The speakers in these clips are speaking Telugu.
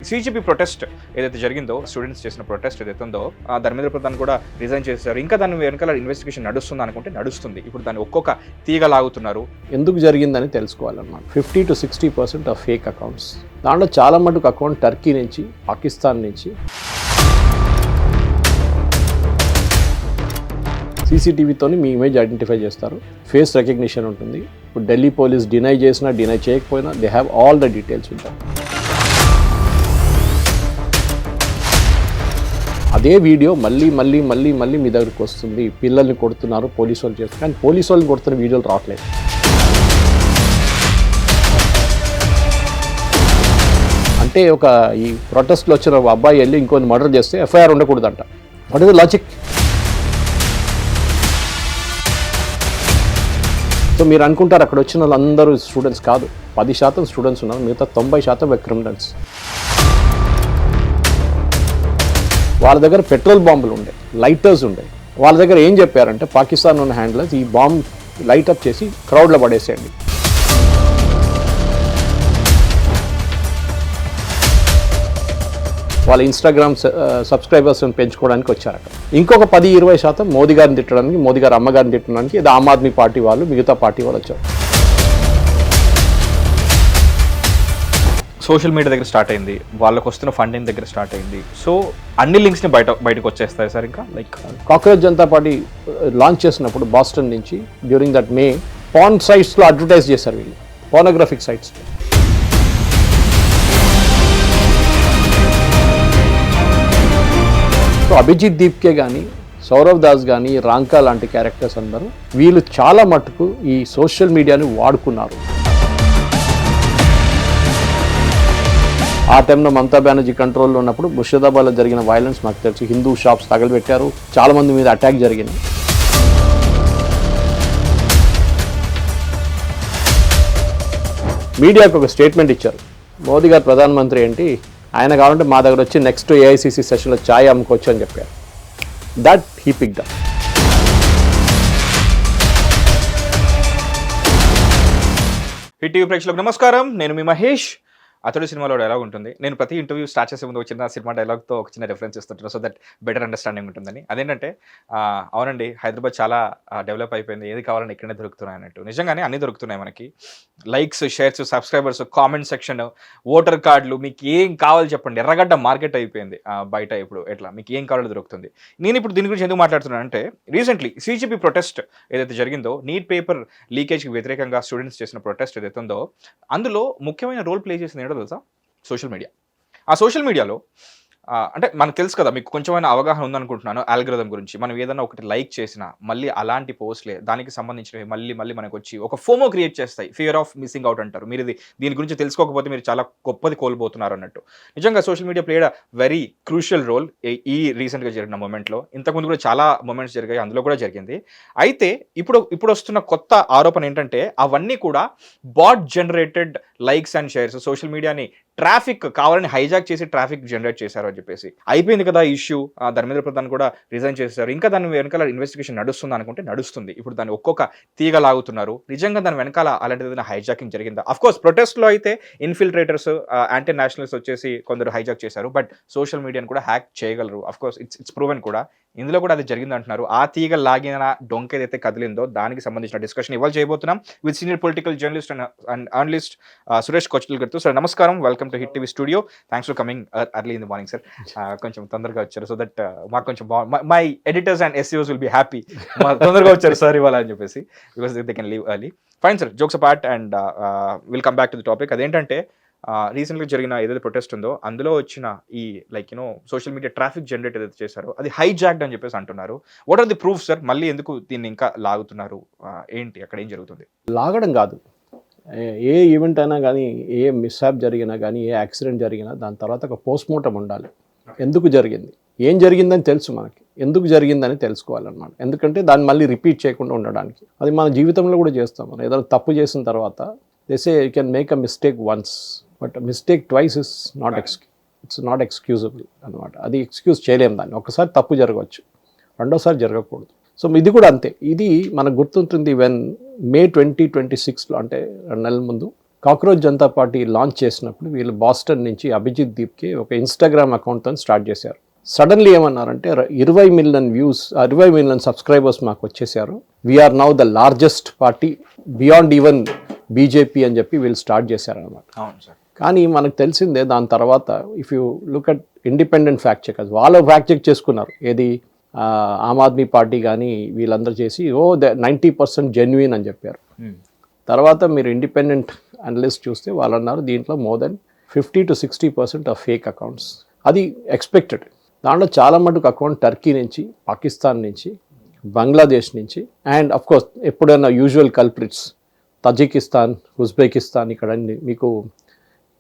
సిజిపి ప్రొటెస్ట్ ఏదైతే జరిగిందో, స్టూడెంట్స్ చేసిన ప్రొటెస్ట్ ఏదైతే ఉందో, ధర్మేంద్ర ప్రధాన్ కూడా రిజైన్ చేశారు. ఇంకా దాని వెనకాల ఇన్వెస్టిగేషన్ నడుస్తుంది అనుకుంటే నడుస్తుంది. ఇప్పుడు దాన్ని ఒక్కొక్క తీగ లాగుతున్నారు. ఎందుకు జరిగిందని తెలుసుకోవాలన్నమాట. 50 to 60% ఆఫ్ ఫేక్ అకౌంట్స్. దాంట్లో చాలా మటుకు అకౌంట్ టర్కీ నుంచి, పాకిస్తాన్ నుంచి. సీసీటీవీతోని మీ ఇమేజ్ ఐడెంటిఫై చేస్తారు, ఫేస్ రికగ్నిషన్ ఉంటుంది. ఇప్పుడు ఢిల్లీ పోలీస్ డినై చేసినా డినై చేయకపోయినా they have all the details ఉంటాయి. అదే వీడియో మళ్ళీ మళ్ళీ మళ్ళీ మళ్ళీ మీ దగ్గరికి వస్తుంది. పిల్లల్ని కొడుతున్నారు, పోలీసు వాళ్ళు చేస్తారు, కానీ పోలీసు వాళ్ళని కొడుతున్న వీడియోలు రావట్లేదు. అంటే ఒక ఈ ప్రొటెస్ట్లో వచ్చిన ఒక అబ్బాయి వెళ్ళి ఇంకొన్ని మర్డర్ చేస్తే ఎఫ్ఐఆర్ ఉండకూడదంట. What is the logic? So మీరు అనుకుంటారు అక్కడ వచ్చిన వాళ్ళందరూ స్టూడెంట్స్ కాదు. 10% స్టూడెంట్స్ ఉన్నారు, మిగతా 90% క్రిమినల్స్. వాళ్ళ దగ్గర పెట్రోల్ బాంబులు ఉండే, లైటర్స్ ఉండే. వాళ్ళ దగ్గర ఏం చెప్పారంటే పాకిస్తాన్ ఉన్న హ్యాండ్లర్స్ ఈ బాంబ్ లైటప్ చేసి క్రౌడ్లో పడేసేయండి. వాళ్ళ ఇన్స్టాగ్రామ్ సబ్స్క్రైబర్స్ని పెంచుకోవడానికి వచ్చారట. ఇంకొక 10-20% మోదీ గారిని తిట్టడానికి, మోదీ గారి అమ్మగారిని తిట్టడానికి, ఇది ఆమ్ ఆద్మీ పార్టీ వాళ్ళు, మిగతా పార్టీ వాళ్ళు వచ్చారు. సోషల్ మీడియా దగ్గర స్టార్ట్ అయింది, వాళ్ళకి వస్తున్న ఫండింగ్ దగ్గర స్టార్ట్ అయింది. సో అన్ని లింక్స్ని బయటకు వచ్చేస్తాయి సార్. ఇంకా like cockroach Janata party launch చేసినప్పుడు బాస్టన్ నుంచి డ్యూరింగ్ దట్ మే పాన్ సైట్స్లో అడ్వర్టైజ్ చేశారు వీళ్ళు, pornographic sites. So Abhijit Dipke కానీ, సౌరవ్ దాస్ కానీ, రాంకా లాంటి క్యారెక్టర్స్ అందరూ వీళ్ళు చాలా మటుకు ఈ సోషల్ మీడియాని వాడుకున్నారు. ఆ టైంలో మమతా బెనర్జీ కంట్రోల్లో ఉన్నప్పుడు ముర్షిదాబాద్లో జరిగిన వైలెన్స్ మాకు తెలిసి హిందూ షాప్స్ తగలబెట్టారు, చాలామంది మీద అటాక్ జరిగింది. మీడియాకు ఒక స్టేట్మెంట్ ఇచ్చారు. మోదీ గారు ప్రధానమంత్రి ఏంటి, ఆయన కావాలంటే మా దగ్గర వచ్చి నెక్స్ట్ ఏఐసిసి సెషన్లో ఛాయ్ అమ్ముకోవచ్చు అని చెప్పారు. That he picked up. Hit TV ప్రేక్షకులకు నమస్కారం, నేను మీ మహేష్. అతడు సినిమాలో డైలాగ్ ఉంటుంది. నేను ప్రతి ఇంటర్వ్యూ స్టార్ట్ చేసే ముందు ఒక చిన్న సినిమా డైలాగ్తో ఒక చిన్న రెఫరెన్స్ ఇస్తుంటాను, సో దట్ బెటర్ అండర్స్టాండింగ్ ఉంటుందని. అదేంటంటే, అవునండి హైదరాబాద్ చాలా డెవలప్ అయిపోయింది, ఏది కావాలని ఇక్కడనే దొరుకుతున్నాయి అన్నట్టు. నిజంగానే అన్నీ దొరుకుతున్నాయి మనకి. Likes, shares, subscribers, comment section, voter కార్డులు, మీకు ఏం కావాలి చెప్పండి. ఎర్రగడ్డ మార్కెట్ అయిపోయింది బయట. ఇప్పుడు ఎట్లా మీకు ఏం కావాలో దొరుకుతుంది. నేను ఇప్పుడు దీని గురించి ఎందుకు మాట్లాడుతున్నాను అంటే, రీసెంట్లీ సిజిపి ప్రొటెస్ట్ ఏదైతే జరిగిందో, నీట్ పేపర్ లీకేజ్కి వ్యతిరేకంగా స్టూడెంట్స్ చేసిన ప్రొటెస్ట్ ఏదైతే ఉందో, అందులో ముఖ్యమైన రోల్ ప్లే చేసింది తెలుసా? Social media. ఆ సోషల్ మీడియాలో అంటే మనకు తెలుసు కదా, మీకు కొంచెమైనా అవగాహన ఉందనుకుంటున్నాను ఆల్గరిథం గురించి. మనం ఏదైనా ఒకటి లైక్ చేసినా మళ్ళీ అలాంటి పోస్ట్లే దానికి సంబంధించినవి మళ్ళీ మళ్ళీ మనకు వచ్చి ఒక ఫోమో క్రియేట్ చేస్తాయి. ఫియర్ ఆఫ్ మిస్సింగ్ అవుట్ అంటారు. మీరు దీని గురించి తెలుసుకోకపోతే మీరు చాలా గొప్పది కోల్పోతున్నారు అన్నట్టు. నిజంగా social media played a very crucial role ఈ రీసెంట్గా జరిగిన మూమెంట్లో. ఇంతకుముందు కూడా చాలా మూమెంట్స్ జరిగాయి, అందులో కూడా జరిగింది. అయితే ఇప్పుడు వస్తున్న కొత్త ఆరోపణ ఏంటంటే, అవన్నీ కూడా bot generated likes and shares, social మీడియాని ట్రాఫిక్ కావాలని హైజాక్ చేసి ట్రాఫిక్ జనరేట్ చేశారు అని చెప్పేసి. అయిపోయింది కదా ఇష్యూ, ధర్మేంద్ర ప్రధాన్ కూడా రిజైన్ చేశారు. ఇంకా దాని వెనకాల ఇన్వెస్టిగేషన్ నడుస్తుంది అనుకుంటే నడుస్తుంది. ఇప్పుడు దాన్ని ఒక్కొక్క తీగ లాగుతున్నారు. నిజంగా దాని వెనకాల అలాంటిది హైజాకింగ్ జరిగిందా? అఫ్కోర్స్ ప్రొటెస్ట్లో అయితే ఇన్ఫిల్ట్రేటర్స్, యాంటీ నేషనలిస్ట్ వచ్చేసి కొందరు హైజాక్ చేశారు, బట్ సోషల్ మీడియాని కూడా హ్యాక్ చేయగలరు. అఫ్కోర్స్ ఇట్స్ ప్రూవెన్ కూడా. ఇందులో కూడా అది జరిగింది అంటున్నారు. ఆ తీగ లాగిన డొంక ఏదైతే కదిలిందో దానికి సంబంధించిన డిస్కషన్ ఇవాళ చేయబోతున్నాం with senior political journalist and analyst Suresh Kochul గారితో. సార్ నమస్కారం, welcome to hit TV studio. Thanks for coming early in the morning sir. కొంచెం తొందరగా వచ్చారు, సో దట్ మాకు కొంచెం my editors and SEOs will be happy. తొందరగా వచ్చారు సార్ ఇవాళ అని చెప్పేసి, because they can leave early. Fine sir, jokes apart and will come back to the topic. అదేంటంటే, రీసెంట్గా జరిగిన ఏదైతే ప్రొటెస్ట్ ఉందో అందులో వచ్చిన ఈ సోషల్ మీడియా ట్రాఫిక్ జనరేట్ ఏదైతే చేశారో అది హైజాక్డ్ అని చెప్పేసి అంటున్నారు. What are the proof sir? మళ్ళీ ఎందుకు దీన్ని ఇంకా లాగుతున్నారు? ఏంటి అక్కడ ఏం జరుగుతుంది? లాగడం కాదు, ఏ ఈవెంట్ అయినా కానీ, ఏ మిస్హాప్ జరిగినా కానీ, ఏ యాక్సిడెంట్ జరిగినా దాని తర్వాత ఒక పోస్ట్మార్టం ఉండాలి. ఎందుకు జరిగింది, ఏం జరిగిందని తెలుసు మనకి, ఎందుకు జరిగిందని తెలుసుకోవాలన్నమాట. ఎందుకంటే దాన్ని మళ్ళీ రిపీట్ చేయకుండా ఉండడానికి. అది మన జీవితంలో కూడా చేస్తాం. మనం ఏదైనా తప్పు చేసిన తర్వాత they say you can make a mistake once, but mistake twice it's not excusable అనమాట. అది ఎక్స్క్యూజ్ చేయలేము దాన్ని. ఒకసారి తప్పు జరగవచ్చు, రెండోసారి జరగకూడదు. సో ఇది కూడా అంతే. ఇది మనకు గుర్తుంటుంది, వెన్ May 2026 అంటే 2 నెలల ముందు కాక్రోచ్ జనతా పార్టీ లాంచ్ చేసినప్పుడు వీళ్ళు బాస్టన్ నుంచి అభిజిత్ దీప్కి ఒక ఇన్స్టాగ్రామ్ అకౌంట్తో స్టార్ట్ చేశారు. సడన్లీ ఏమన్నారంటే 20 మిలియన్ వ్యూస్, 20 మిలియన్ సబ్స్క్రైబర్స్ మాకు వచ్చేసారు, we are now the largest party beyond even BJP అని చెప్పి వీళ్ళు స్టార్ట్ చేశారనమాట. అవును సార్. కానీ మనకు తెలిసిందే దాని తర్వాత if you look at independent fact checkers, వాళ్ళు ఫ్యాక్ట్ చెక్ చేసుకున్నారు. ఏది ఆమ్ ఆద్మీ పార్టీ కానీ వీళ్ళందరూ చేసి 90% జెన్యున్ అని చెప్పారు. తర్వాత మీరు ఇండిపెండెంట్ అనలిస్ట్ చూస్తే వాళ్ళు అన్నారు దీంట్లో more than 50 to 60% of fake accounts. అది ఎక్స్పెక్టెడ్. దాంట్లో చాలా మటుకు అకౌంట్ టర్కీ నుంచి, పాకిస్తాన్ నుంచి, బంగ్లాదేశ్ నుంచి, అండ్ అఫ్ కోర్స్ ఎప్పుడైనా యూజువల్ కల్ప్రిట్స్ తజికిస్తాన్, ఉజ్బెకిస్తాన్. ఇక్కడ మీకు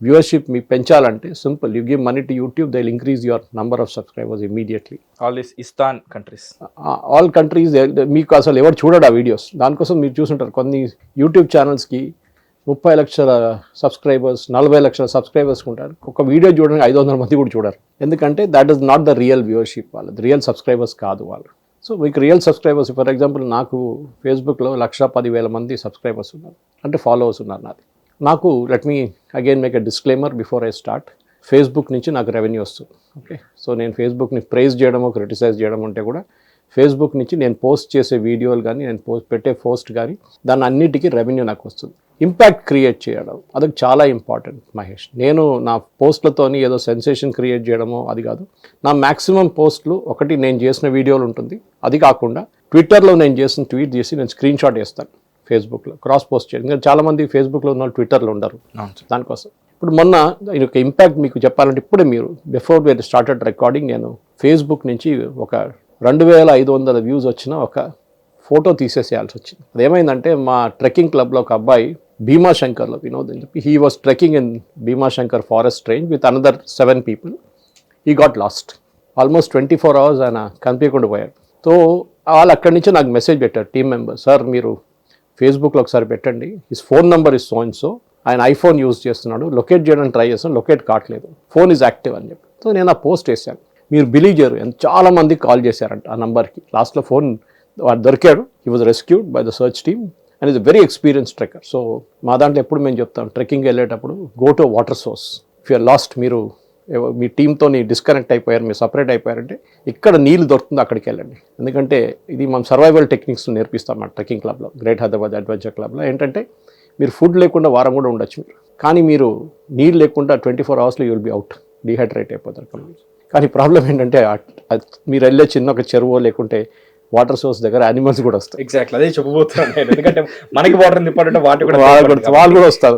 వ్యూవర్షిప్ మీకు పెంచాలంటే simple, you give money to YouTube, they will increase your number of subscribers immediately. All this ఇస్తాన్ కంట్రీస్, ఆల్ కంట్రీస్. మీకు అసలు ఎవరు చూడడు ఆ వీడియోస్. దానికోసం మీరు చూసుంటారు కొన్ని యూట్యూబ్ ఛానల్స్కి 30 లక్షల సబ్స్క్రైబర్స్, 40 లక్షల సబ్స్క్రైబర్స్ ఉంటారు. ఒక వీడియో చూడడానికి 500 మంది కూడా చూడరు. ఎందుకంటే that is not the real viewership, వాళ్ళది రియల్ సబ్స్క్రైబర్స్ కాదు వాళ్ళు. సో మీకు రియల్ సబ్స్క్రైబర్స్, ఫర్ ఎగ్జాంపుల్ నాకు ఫేస్బుక్లో 1,10,000 మంది సబ్స్క్రైబర్స్ ఉన్నారు, అంటే ఫాలోవర్స్ ఉన్నారు నాది. నాకు let me again make a disclaimer before I start, Facebook నుంచి నాకు రెవెన్యూ వస్తుంది. ఓకే, సో నేను ఫేస్బుక్ని ప్రైజ్ చేయడమో క్రిటిసైజ్ చేయడం అంటే కూడా ఫేస్బుక్ నుంచి నేను పోస్ట్ చేసే వీడియోలు కానీ, నేను పెట్టే పోస్ట్ కానీ, దాని అన్నిటికీ రెవెన్యూ నాకు వస్తుంది. ఇంపాక్ట్ క్రియేట్ చేయడం అదొక చాలా ఇంపార్టెంట్ మహేష్. నేను నా పోస్ట్లతోని ఏదో సెన్సేషన్ క్రియేట్ చేయడమో అది కాదు. నా మ్యాక్సిమం పోస్టులు ఒకటి నేను చేసిన వీడియోలు ఉంటుంది, అది కాకుండా ట్విట్టర్లో నేను చేసిన ట్వీట్ చేసి నేను స్క్రీన్ షాట్ వేస్తాను ఫేస్బుక్లో, క్రాస్ పోస్ట్ చేయడం. ఎందుకంటే చాలామంది ఫేస్బుక్లో ఉన్న వాళ్ళు ట్విట్టర్లో ఉండరు. దానికోసం ఇప్పుడు మొన్న దీని యొక్క ఇంపాక్ట్ మీకు చెప్పాలంటే, ఇప్పుడే మీరు బిఫోర్ వీఆర్ స్టార్టెడ్ రికార్డింగ్, నేను ఫేస్బుక్ నుంచి ఒక 2,500 వ్యూస్ వచ్చిన ఒక ఫోటో తీసేసేయాల్సి వచ్చింది. అదేమైందంటే మా ట్రెక్కింగ్ క్లబ్లో ఒక అబ్బాయి భీమాశంకర్లో, వినోద్ అని చెప్పి, he was trekking in Bhimashankar forest range with another 7 people. He got last. Almost 24 hours ఆయన కనిపించకుండా పోయాడు. సో వాళ్ళు అక్కడి నుంచి నాకు మెసేజ్ పెట్టారు టీమ్ మెంబర్, సార్ మీరు ఫేస్బుక్లో ఒకసారి పెట్టండి, his phone number is so and so, ఆయన ఐఫోన్ యూజ్ చేస్తున్నాడు, లొకేట్ చేయడానికి ట్రై చేస్తాను, లొకేట్ కావట్లేదు, ఫోన్ ఈజ్ యాక్టివ్ అని చెప్పి. సో నేను ఆ పోస్ట్ వేసాను. మీరు బిలీవ్ చేయరు, చాలా మంది కాల్ చేశారంట ఆ నెంబర్కి. లాస్ట్లో ఫోన్ వాడు దొరికాడు, he was rescued by the search team and is very experience trekker. So మా దాంట్లో ఎప్పుడు మేము చెప్తాం, ట్రెక్కింగ్ వెళ్ళేటప్పుడు go to water source. If you are lost, మీరు మీ టీంతో డిస్కనెక్ట్ అయిపోయారు, మీరు సపరేట్ అయిపోయారంటే ఇక్కడ నీళ్ళు దొరుకుతుందో అక్కడికి వెళ్ళండి. ఎందుకంటే ఇది మనం సర్వైవల్ టెక్నిక్స్ నేర్పిస్తాం మా ట్రెక్కింగ్ క్లబ్లో, గ్రేట్ హైదరాబాద్ అడ్వెంచర్ క్లబ్లో. ఏంటంటే మీరు ఫుడ్ లేకుండా వారం కూడా ఉండొచ్చు మీరు, కానీ మీరు నీళ్ళు లేకుండా 24 hours you will be out, dehydrate అయిపోతారు. కానీ ప్రాబ్లం ఏంటంటే మీరు వెళ్ళే చిన్న ఒక చెరువు లేకుంటే వాటర్ సోర్స్ దగ్గర యానిమల్స్ కూడా వస్తాయి. ఎగ్జాక్ట్లీ అదే చెప్పబోతున్నాను. ఎందుకంటే మనకి వాటర్ ఇంపార్టెంట్, వాళ్ళు కూడా వస్తారు.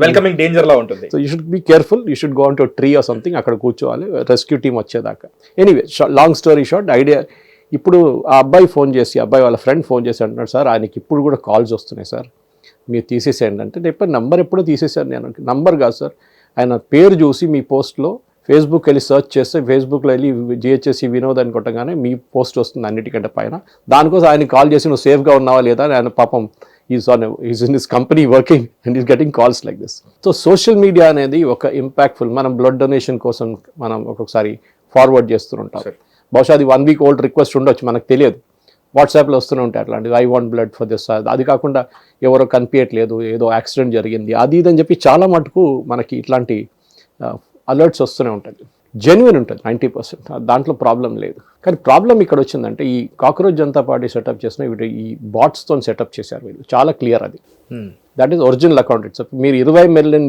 వెల్కమింగ్ డేంజర్ లా ఉంటుంది. So you should be careful, you should go on to tree or something, అక్కడ కూర్చోవాలి రెస్క్యూ టీమ్ వచ్చేదాకా. Anyway, long story short, idea ఇప్పుడు ఆ అబ్బాయి ఫోన్ చేసి, అబ్బాయి వాళ్ళ ఫ్రెండ్ ఫోన్ చేసి అంటున్నాడు, సార్ ఆయనకి ఇప్పుడు కూడా కాల్స్ వస్తున్నాయి సార్, మీరు తీసేసేయండి అంటే. ఎప్పుడు నంబర్ ఎప్పుడో తీసేసాను నేను. నంబర్ కాదు సార్, ఆయన పేరు చూసి మీ పోస్ట్లో ఫేస్బుక్ వెళ్ళి సెర్చ్ చేస్తే, ఫేస్బుక్లో వెళ్ళి జిహెచ్ఎస్సి వినోద్ అని కొట్టగానే మీ పోస్ట్ వస్తుంది అన్నిటికంటే పైన. దానికోసం ఆయన కాల్ చేసి నువ్వు సేఫ్గా ఉన్నావా లేదా అని, ఆయన పాపం is in this company working and is getting calls like this. So social media అనేది ఒక ఇంపాక్ట్ఫుల్. మనం బ్లడ్ డొనేషన్ కోసం మనం ఒక్కొక్కసారి ఫార్వర్డ్ చేస్తుంటాం. బహుశా అది 1 week ఓల్డ్ రిక్వెస్ట్ ఉండొచ్చు, మనకు తెలియదు. వాట్సాప్లో వస్తూనే ఉంటాయి అట్లాంటిది, I want blood for this. అది కాకుండా ఎవరో కనిపించట్లేదు, ఏదో యాక్సిడెంట్ జరిగింది, అది ఇదని చెప్పి చాలా మటుకు మనకి ఇట్లాంటి అలర్ట్స్ వస్తూనే ఉంటుంది. జెన్యున్ ఉంటుంది 90%, దాంట్లో ప్రాబ్లం లేదు. కానీ ప్రాబ్లం ఇక్కడ వచ్చిందంటే, ఈ కాక్రోచ్ జనతా పార్టీ సెటప్ చేసిన ఈ బాట్స్తో సెటప్ చేశారు వీళ్ళు. చాలా క్లియర్ అది. That is original account. It's మీరు 20 million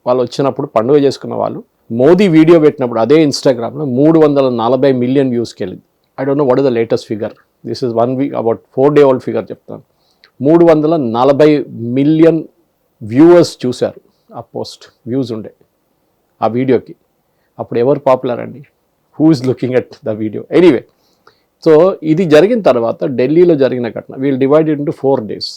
వాళ్ళు వచ్చినప్పుడు పండుగ చేసుకున్న వాళ్ళు మోదీ వీడియో పెట్టినప్పుడు అదే ఇన్స్టాగ్రామ్లో 340 million వ్యూస్కి వెళ్ళింది. I don't know what is the latest figure. This is 1 week, about 4 day old figure చెప్తాను. 340 million వ్యూవర్స్ చూశారు ఆ పోస్ట్, వ్యూస్ ఉండే ఆ వీడియోకి. అప్పుడు ఎవరు పాపులర్ అండి? Who is looking at the video? Anyway, so ఇది జరిగిన తర్వాత ఢిల్లీలో జరిగిన ఘటన వీళ్ళు డివైడెడ్ ఇంటూ 4 days,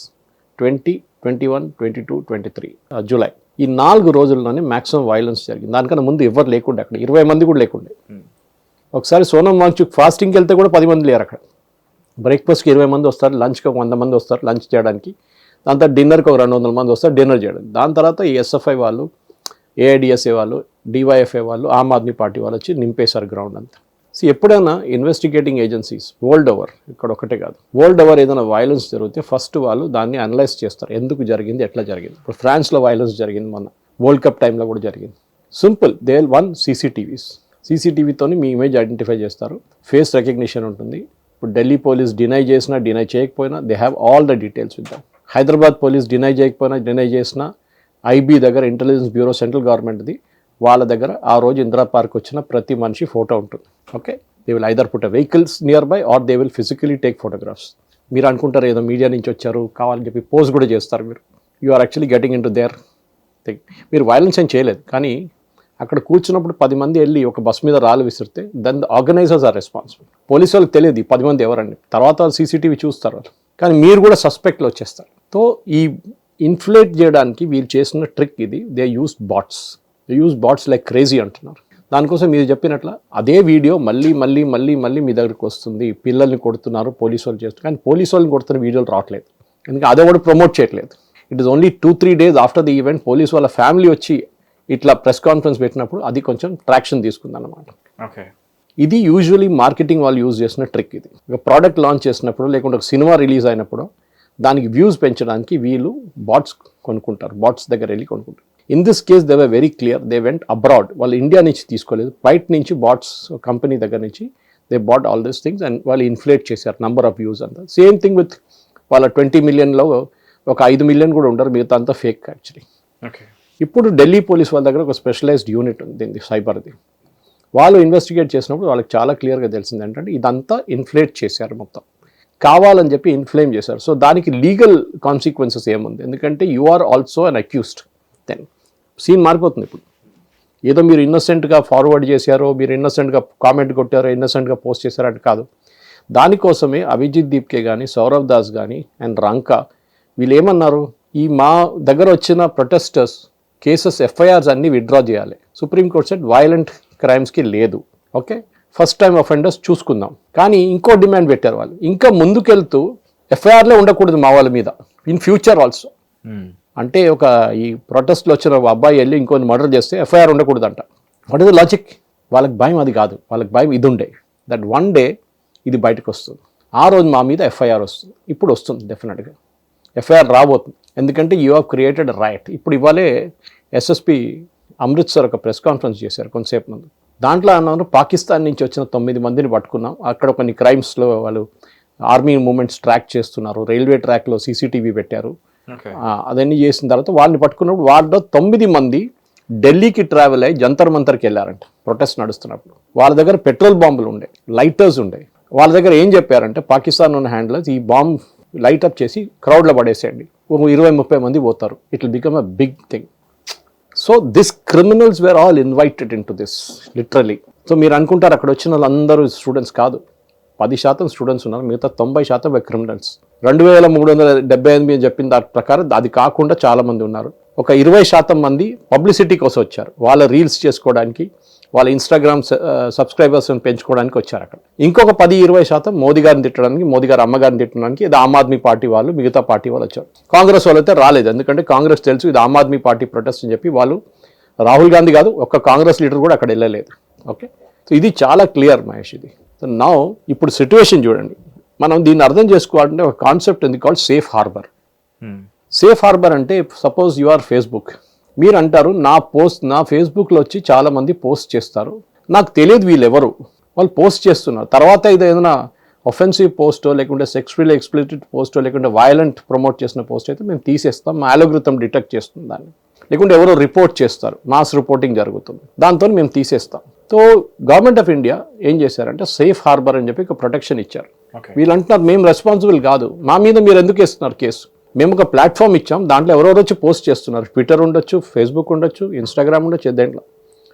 20, 21, 22, 23 జూలై. ఈ 4 రోజుల్లోనే మ్యాక్సిమం వైలెన్స్ జరిగింది. దానికన్నా ముందు ఎవరు లేకుండే, అక్కడ 20 మంది కూడా లేకుండే. ఒకసారి సోనం వాంగ్చుక్ ఫాస్టింగ్కి వెళ్తే కూడా 10 మంది లేరు అక్కడ. బ్రేక్ఫాస్ట్కి 20 మంది వస్తారు, లంచ్కి 100 మంది వస్తారు లంచ్ చేయడానికి, దాని తర్వాత డిన్నర్కి 200 మంది వస్తారు డిన్నర్ చేయడానికి. దాని తర్వాత ఈ ఎస్ఎఫ్ఐ వాళ్ళు, ఏఐడిఎస్ఏ వాళ్ళు, డివైఎఫ్ఐ వాళ్ళు, ఆమ్ ఆద్మీ పార్టీ వాళ్ళు వచ్చి నింపేశారు గ్రౌండ్ అంతా. ఎప్పుడైనా ఇన్వెస్టిగేటింగ్ ఏజెన్సీస్ వరల్డ్ ఓవర్, ఇక్కడ ఒకటే కాదు, వరల్డ్ ఓవర్ ఏదైనా వైలెన్స్ జరిగితే ఫస్ట్ వాళ్ళు దాన్ని అనలైజ్ చేస్తారు, ఎందుకు జరిగింది, ఎట్లా జరిగింది. ఇప్పుడు ఫ్రాన్స్లో వైలెన్స్ జరిగింది, మొన్న వరల్డ్ కప్ టైంలో కూడా జరిగింది. సింపుల్, దే వన్ సీసీటీవీతోని మీ ఇమేజ్ ఐడెంటిఫై చేస్తారు, ఫేస్ రికగ్నిషన్ ఉంటుంది. ఇప్పుడు ఢిల్లీ పోలీస్ డినై చేసినా డినై చేయకపోయినా they have all the details with them. Hyderabad police deny చేయకపోయినా డినై చేసినా ఐబీ దగ్గర, ఇంటెలిజెన్స్ బ్యూరో సెంట్రల్ గవర్నమెంట్ది, వాళ్ళ దగ్గర ఆ రోజు ఇందిరా పార్క్ వచ్చిన ప్రతి మనిషి ఫోటో ఉంటుంది. Okay, they will either put vehicles nearby or they will physically take photographs. మీరు అనుకుంటారు ఏదో మీడియా నుంచి వచ్చారు కావాలని చెప్పి పోస్ట్ కూడా చేస్తారు. మీరు you are actually getting into their thing. మీరు వైలెన్స్ ఏం చేయలేదు, కానీ అక్కడ కూర్చున్నప్పుడు 10 మంది వెళ్ళి ఒక బస్ మీద రాళ్ళు విసిరితే then the organizers are responsible. Police వాళ్ళకి తెలియదు 10 మంది ఎవరండి, తర్వాత వాళ్ళు సీసీటీవీ చూస్తారు వాళ్ళు, కానీ మీరు కూడా సస్పెక్ట్లో వచ్చేస్తారు. సో ఈ ఇన్ఫ్లేట్ చేయడానికి వీళ్ళు చేసిన ట్రిక్ ఇది. They use bots like crazy అంటున్నారు. దానికోసం మీరు చెప్పినట్ల అదే వీడియో మళ్ళీ మీ దగ్గరికి వస్తుంది. పిల్లల్ని కొడుతున్నారు, పోలీసు వాళ్ళు చేస్తున్నారు, కానీ పోలీసు వాళ్ళని కొడుతున్న వీడియోలు రావట్లేదు, ఎందుకంటే అదే కూడా ప్రమోట్ చేయట్లేదు. It is only 2-3 days after the event police వాళ్ళ ఫ్యామిలీ వచ్చి ఇట్లా ప్రెస్ కాన్ఫరెన్స్ పెట్టినప్పుడు అది కొంచెం ట్రాక్షన్ తీసుకుందన్నమాట. ఓకే, ఇది యూజువలీ మార్కెటింగ్ వాళ్ళు యూజ్ చేసిన ట్రిక్. ఇది ఒక ప్రోడక్ట్ లాంచ్ చేసినప్పుడు, లేకుంటే ఒక సినిమా రిలీజ్ అయినప్పుడు దానికి వ్యూస్ పెంచడానికి వీళ్ళు బాట్స్ కొనుక్కుంటారు, బాట్స్ దగ్గర వెళ్ళి కొనుక్కుంటారు. In this case they were very clear, they went abroad. వాళ్ళు ఇండియా నుంచి తీసుకోలేదు, బయట నుంచి బాట్స్ కంపెనీ దగ్గర నుంచి they bought all these things and వాళ్ళు ఇన్ఫ్లేట్ చేశారు నంబర్ ఆఫ్ వ్యూస్ అంతా. సేమ్ థింగ్ విత్ వాళ్ళ 20 million ఒక 5 million కూడా ఉండరు, మిగతా అంతా ఫేక్ యాక్చువల్లీ. ఓకే, ఇప్పుడు ఢిల్లీ పోలీస్ వాళ్ళ దగ్గర ఒక స్పెషలైజ్డ్ యూనిట్ ఉంది దీన్ని సైబర్ది. వాళ్ళు ఇన్వెస్టిగేట్ చేసినప్పుడు వాళ్ళకి చాలా క్లియర్గా తెలిసింది ఏంటంటే ఇదంతా ఇన్ఫ్లేట్ చేశారు, మొత్తం కావాలని చెప్పి ఇన్ఫ్లేమ్ చేశారు. సో దానికి లీగల్ కాన్సిక్వెన్సెస్ ఏముంది, ఎందుకంటే you are also an accused. Then scene మారిపోతుంది. ఇప్పుడు ఏదో మీరు ఇన్నోసెంట్గా ఫార్వర్డ్ చేశారో, మీరు ఇన్నోసెంట్గా కామెంట్ కొట్టారో, ఇన్నోసెంట్గా పోస్ట్ చేశారో అంటే కాదు. దానికోసమే అభిజిత్ దీప్కే కానీ, సౌరవ్ దాస్ కానీ అండ్ రంకా వీళ్ళు ఏమన్నారు, ఈ మా దగ్గర వచ్చిన ప్రొటెస్టర్స్ కేసెస్ ఎఫ్ఐఆర్స్ అన్నీ విత్డ్రా చేయాలి. సుప్రీంకోర్టు సెట్ వైలెంట్ క్రైమ్స్కి లేదు. ఓకే, ఫస్ట్ టైం అఫెండర్స్ చూసుకుందాం. కానీ ఇంకో డిమాండ్ పెట్టారు వాళ్ళు, ఇంకా ముందుకెళ్తూ ఎఫ్ఐఆర్లే ఉండకూడదు మా వాళ్ళ మీద ఇన్ ఫ్యూచర్ ఆల్సో. అంటే ఒక ఈ ప్రొటెస్ట్లో వచ్చిన అబ్బాయి వెళ్ళి ఇంకొన్ని మర్డర్ చేస్తే ఎఫ్ఐఆర్ ఉండకూడదంట. What is the logic? వాళ్ళకి భయం అది కాదు, వాళ్ళకి భయం ఇది ఉండే, దట్ వన్ డే ఇది బయటకు వస్తుంది, ఆ రోజు మా మీద ఎఫ్ఐఆర్ వస్తుంది. ఇప్పుడు వస్తుంది డెఫినెట్గా, ఎఫ్ఐఆర్ రాబోతుంది, ఎందుకంటే యూ హ్యావ్ క్రియేటెడ్ రైట్. ఇప్పుడు ఇవాళే ఎస్ఎస్పి అమృత్సర్ ఒక ప్రెస్ కాన్ఫరెన్స్ చేశారు కొంతసేపు ముందు. దాంట్లో అన్నారు పాకిస్తాన్ నుంచి వచ్చిన 9 మందిని పట్టుకున్నాం, అక్కడ కొన్ని క్రైమ్స్లో వాళ్ళు ఆర్మీ మూమెంట్స్ ట్రాక్ చేస్తున్నారు, రైల్వే ట్రాక్లో సీసీటీవీ పెట్టారు, అదన్నీ చేసిన తర్వాత వాళ్ళని పట్టుకున్నప్పుడు వాళ్ళలో 9 మంది ఢిల్లీకి ట్రావెల్ అయ్యి జంతర్ మంతర్కి వెళ్ళారంట ప్రొటెస్ట్ నడుస్తున్నప్పుడు. వాళ్ళ దగ్గర పెట్రోల్ బాంబులు ఉండే, లైటర్స్ ఉండే. వాళ్ళ దగ్గర ఏం చెప్పారంటే పాకిస్తాన్ ఉన్న హ్యాండ్లర్స్ ఈ బాంబ్ లైట్ అప్ చేసి క్రౌడ్లో పడేసేయండి, 20-30 మంది పోతారు, it will become a big thing. So this criminals were all invited into this literally. So మీరు అనుకుంటారు అక్కడ వచ్చిన వాళ్ళందరూ స్టూడెంట్స్ కాదు, 10% స్టూడెంట్స్ ఉన్నారు, మిగతా 90% క్రిమినల్స్. 2378 అని చెప్పిన దాని ప్రకారం అది కాకుండా చాలామంది ఉన్నారు. ఒక 20% మంది పబ్లిసిటీ కోసం వచ్చారు, వాళ్ళ రీల్స్ చేసుకోవడానికి, వాళ్ళ ఇన్స్టాగ్రామ్ సబ్స్క్రైబర్స్ పెంచుకోవడానికి వచ్చారు అక్కడ. ఇంకొక 10-20% మోదీ గారిని తిట్టడానికి, మోదీ గారి అమ్మగారిని తిట్టడానికి, ఇది ఆమ్ ఆద్మీ పార్టీ వాళ్ళు, మిగతా పార్టీ వాళ్ళు వచ్చారు. కాంగ్రెస్ వాళ్ళు అయితే రాలేదు, ఎందుకంటే కాంగ్రెస్ తెలుసు ఇది ఆమ్ ఆద్మీ పార్టీ ప్రొటెస్ట్ అని చెప్పి వాళ్ళు, రాహుల్ గాంధీ కాదు ఒక్క కాంగ్రెస్ లీడర్ కూడా అక్కడ వెళ్ళలేదు. ఓకే, సో ఇది చాలా క్లియర్ మహేష్. ఇది సో నౌ ఇప్పుడు సిచ్యువేషన్ చూడండి, మనం దీన్ని అర్థం చేసుకోవాలంటే ఒక కాన్సెప్ట్ ఉంది called safe harbour. Safe harbour అంటే సపోజ్ యు ఆర్ ఫేస్బుక్, మీరు అంటారు నా ఫేస్బుక్లో వచ్చి చాలామంది పోస్ట్ చేస్తారు, నాకు తెలియదు వీళ్ళెవరు, వాళ్ళు పోస్ట్ చేస్తున్నారు, తర్వాత ఇది ఏదైనా ఒఫెన్సివ్ పోస్టో లేకుంటే సెక్సువల్ ఎక్స్ప్లిసిట్ పోస్టో లేకుంటే వైలెంట్ ప్రమోట్ చేసిన పోస్ట్ అయితే మేము తీసేస్తాం, మా అల్గోరిథం డిటెక్ట్ చేస్తుంది దాన్ని, లేకుంటే ఎవరో రిపోర్ట్ చేస్తారు, మాస్ రిపోర్టింగ్ జరుగుతుంది, దాంతో మేము తీసేస్తాం. సో గవర్నమెంట్ ఆఫ్ ఇండియా ఏం చేశారంటే సేఫ్ హార్బర్ అని చెప్పి ఒక ప్రొటెక్షన్ ఇచ్చారు. వీళ్ళు అంటున్నారు మేము రెస్పాన్సిబుల్ కాదు, మా మీద మీరు ఎందుకు వేస్తున్నారు కేసు, మేము ఒక ప్లాట్ఫామ్ ఇచ్చాం, దాంట్లో ఎవరెవరు వచ్చి పోస్ట్ చేస్తున్నారు, ట్విట్టర్ ఉండొచ్చు, ఫేస్బుక్ ఉండొచ్చు, ఇన్స్టాగ్రామ్ ఉండొచ్చు, దేంట్లో